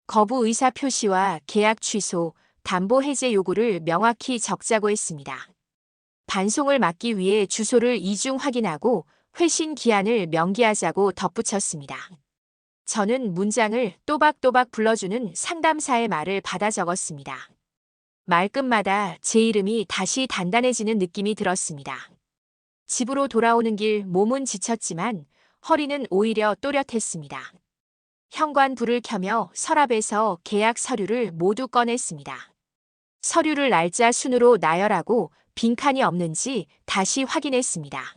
거부 의사 표시와 계약 취소, 담보 해제 요구를 명확히 적자고 했습니다. 반송을 막기 위해 주소를 이중 확인하고 회신 기한을 명기하자고 덧붙였습니다. 저는 문장을 또박또박 불러주는 상담사의 말을 받아 적었습니다. 말끝마다 제 이름이 다시 단단해지는 느낌이 들었습니다. 집으로 돌아오는 길 몸은 지쳤지만 허리는 오히려 또렷했습니다. 현관 불을 켜며 서랍에서 계약 서류를 모두 꺼냈습니다. 서류를 날짜 순으로 나열하고 빈칸이 없는지 다시 확인했습니다.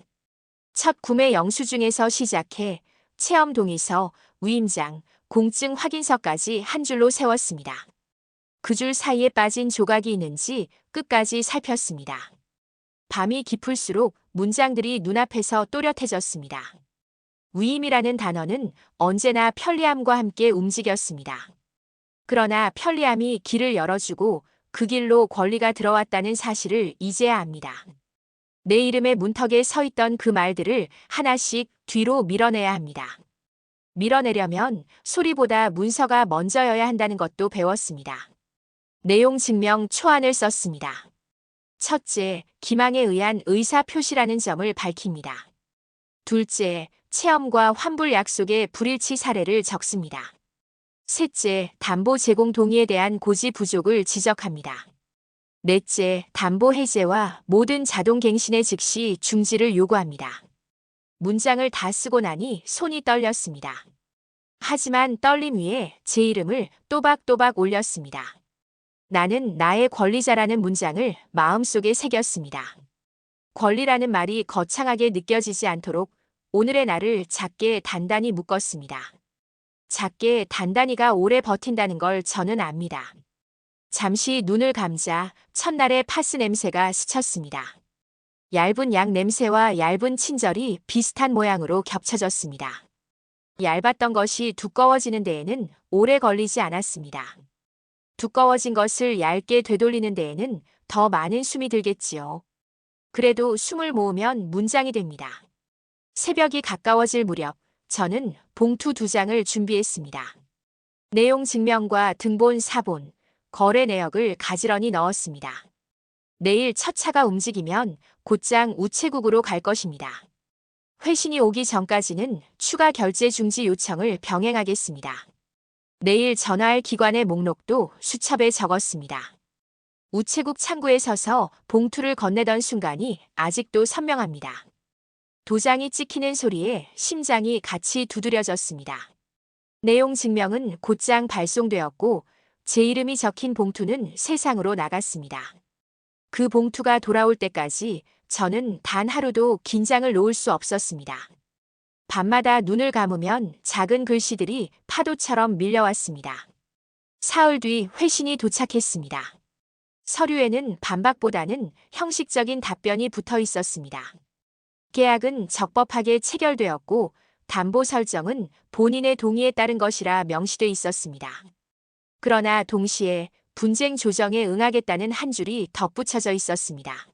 첫 구매 영수증에서 시작해 체험 동의서, 위임장, 공증 확인서까지 한 줄로 세웠습니다. 그 줄 사이에 빠진 조각이 있는지 끝까지 살폈습니다. 밤이 깊을수록 문장들이 눈앞에서 또렷해졌습니다. 위임이라는 단어는 언제나 편리함과 함께 움직였습니다. 그러나 편리함이 길을 열어주고 그 길로 권리가 들어왔다는 사실을 이제야 압니다. 내 이름의 문턱에 서 있던 그 말들을 하나씩 뒤로 밀어내야 합니다. 밀어내려면 소리보다 문서가 먼저여야 한다는 것도 배웠습니다. 내용 증명 초안을 썼습니다. 첫째, 기망에 의한 의사 표시라는 점을 밝힙니다. 둘째, 체험과 환불 약속의 불일치 사례를 적습니다. 셋째, 담보 제공 동의에 대한 고지 부족을 지적합니다. 넷째, 담보 해제와 모든 자동 갱신의 즉시 중지를 요구합니다. 문장을 다 쓰고 나니 손이 떨렸습니다. 하지만 떨림 위에 제 이름을 또박또박 올렸습니다. 나는 나의 권리자라는 문장을 마음속에 새겼습니다. 권리라는 말이 거창하게 느껴지지 않도록 오늘의 나를 작게 단단히 묶었습니다. 작게 단단히가 오래 버틴다는 걸 저는 압니다. 잠시 눈을 감자 첫날의 파스 냄새가 스쳤습니다. 얇은 약 냄새와 얇은 친절이 비슷한 모양으로 겹쳐졌습니다. 얇았던 것이 두꺼워지는 데에는 오래 걸리지 않았습니다. 두꺼워진 것을 얇게 되돌리는 데에는 더 많은 숨이 들겠지요. 그래도 숨을 모으면 문장이 됩니다. 새벽이 가까워질 무렵 저는 봉투 2장을 준비했습니다. 내용 증명과 등본 사본, 거래 내역을 가지런히 넣었습니다. 내일 첫 차가 움직이면 곧장 우체국으로 갈 것입니다. 회신이 오기 전까지는 추가 결제 중지 요청을 병행하겠습니다. 내일 전화할 기관의 목록도 수첩에 적었습니다. 우체국 창구에 서서 봉투를 건네던 순간이 아직도 선명합니다. 도장이 찍히는 소리에 심장이 같이 두드려졌습니다. 내용 증명은 곧장 발송되었고 제 이름이 적힌 봉투는 세상으로 나갔습니다. 그 봉투가 돌아올 때까지 저는 단 하루도 긴장을 놓을 수 없었습니다. 밤마다 눈을 감으면 작은 글씨들이 파도처럼 밀려왔습니다. 사흘 뒤 회신이 도착했습니다. 서류에는 반박보다는 형식적인 답변이 붙어 있었습니다. 계약은 적법하게 체결되었고 담보 설정은 본인의 동의에 따른 것이라 명시돼 있었습니다. 그러나 동시에 분쟁 조정에 응하겠다는 한 줄이 덧붙여져 있었습니다.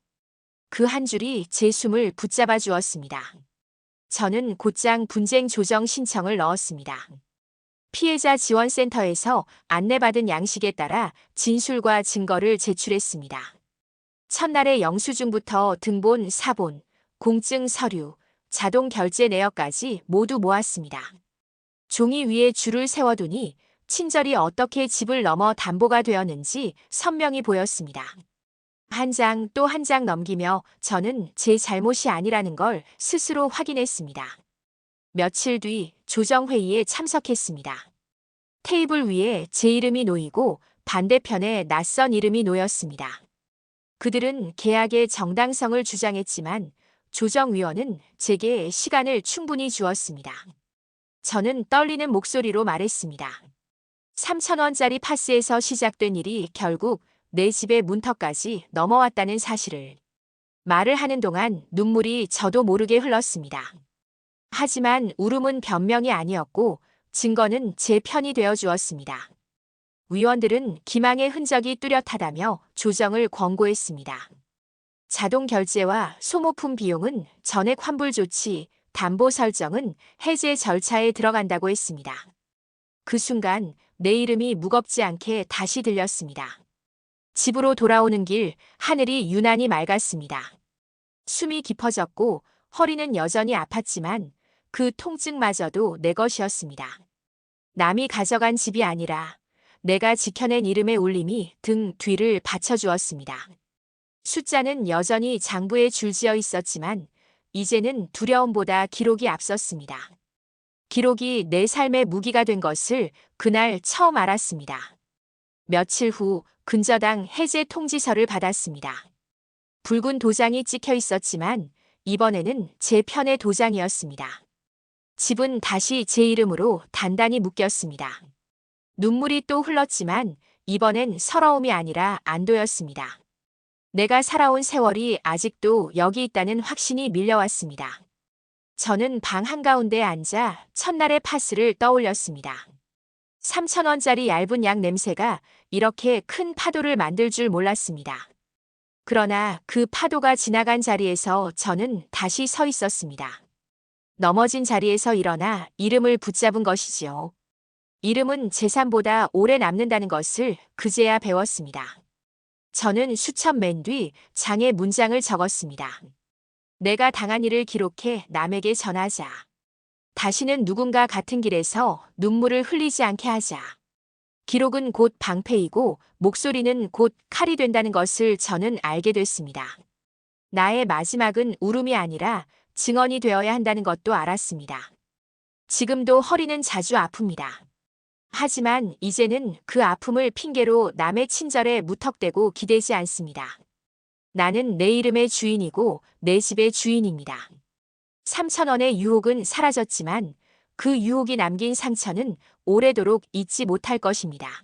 그 한 줄이 제 숨을 붙잡아 주었습니다. 저는 곧장 분쟁 조정 신청을 넣었습니다. 피해자 지원센터에서 안내받은 양식에 따라 진술과 증거를 제출했습니다. 첫날의 영수증부터 등본, 사본, 공증 서류, 자동 결제 내역까지 모두 모았습니다. 종이 위에 줄을 세워두니 친절이 어떻게 집을 넘어 담보가 되었는지 선명히 보였습니다. 한 장 또 한 장 넘기며 저는 제 잘못이 아니라는 걸 스스로 확인했습니다. 며칠 뒤 조정회의에 참석했습니다. 테이블 위에 제 이름이 놓이고 반대편에 낯선 이름이 놓였습니다. 그들은 계약의 정당성을 주장했지만 조정위원은 제게 시간을 충분히 주었습니다. 저는 떨리는 목소리로 말했습니다. 3,000원짜리 파스에서 시작된 일이 결국 내 집의 문턱까지 넘어왔다는 사실을. 말을 하는 동안 눈물이 저도 모르게 흘렀습니다. 하지만 울음은 변명이 아니었고 증거는 제 편이 되어 주었습니다. 위원들은 기망의 흔적이 뚜렷하다며 조정을 권고했습니다. 자동 결제와 소모품 비용은 전액 환불 조치, 담보 설정은 해제 절차에 들어간다고 했습니다. 그 순간 내 이름이 무겁지 않게 다시 들렸습니다. 집으로 돌아오는 길 하늘이 유난히 맑았습니다. 숨이 깊어졌고 허리는 여전히 아팠지만 그 통증마저도 내 것이었습니다. 남이 가져간 집이 아니라 내가 지켜낸 이름의 울림이 등 뒤를 받쳐주었습니다. 숫자는 여전히 장부에 줄지어 있었지만 이제는 두려움보다 기록이 앞섰습니다. 기록이 내 삶의 무기가 된 것을 그날 처음 알았습니다. 며칠 후 근저당 해제 통지서를 받았습니다. 붉은 도장이 찍혀 있었지만 이번에는 제 편의 도장이었습니다. 집은 다시 제 이름으로 단단히 묶였습니다. 눈물이 또 흘렀지만 이번엔 서러움이 아니라 안도였습니다. 내가 살아온 세월이 아직도 여기 있다는 확신이 밀려왔습니다. 저는 방 한가운데에 앉아 첫날의 파스를 떠올렸습니다. 3,000원짜리 얇은 약 냄새가 이렇게 큰 파도를 만들 줄 몰랐습니다. 그러나 그 파도가 지나간 자리에서 저는 다시 서 있었습니다. 넘어진 자리에서 일어나 이름을 붙잡은 것이지요. 이름은 재산보다 오래 남는다는 것을 그제야 배웠습니다. 저는 수첩 맨 뒤 장에 문장을 적었습니다. 내가 당한 일을 기록해 남에게 전하자. 다시는 누군가 같은 길에서 눈물을 흘리지 않게 하자. 기록은 곧 방패이고 목소리는 곧 칼이 된다는 것을 저는 알게 됐습니다. 나의 마지막은 울음이 아니라 증언이 되어야 한다는 것도 알았습니다. 지금도 허리는 자주 아픕니다. 하지만 이제는 그 아픔을 핑계로 남의 친절에 무턱대고 기대지 않습니다. 나는 내 이름의 주인이고 내 집의 주인입니다. 3,000원의 유혹은 사라졌지만 그 유혹이 남긴 상처는 오래도록 잊지 못할 것입니다.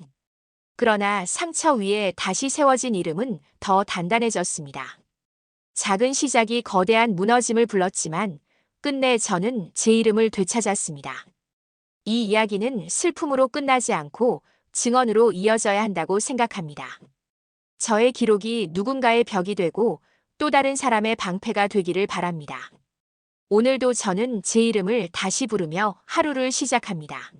그러나 상처 위에 다시 세워진 이름은 더 단단해졌습니다. 작은 시작이 거대한 무너짐을 불렀지만 끝내 저는 제 이름을 되찾았습니다. 이 이야기는 슬픔으로 끝나지 않고 증언으로 이어져야 한다고 생각합니다. 저의 기록이 누군가의 벽이 되고 또 다른 사람의 방패가 되기를 바랍니다. 오늘도 저는 제 이름을 다시 부르며 하루를 시작합니다.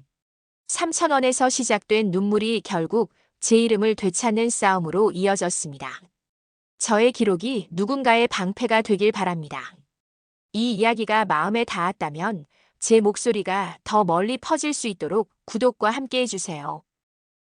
3,000원에서 시작된 눈물이 결국 제 이름을 되찾는 싸움으로 이어졌습니다. 저의 기록이 누군가의 방패가 되길 바랍니다. 이 이야기가 마음에 닿았다면 제 목소리가 더 멀리 퍼질 수 있도록 구독과 함께 해주세요.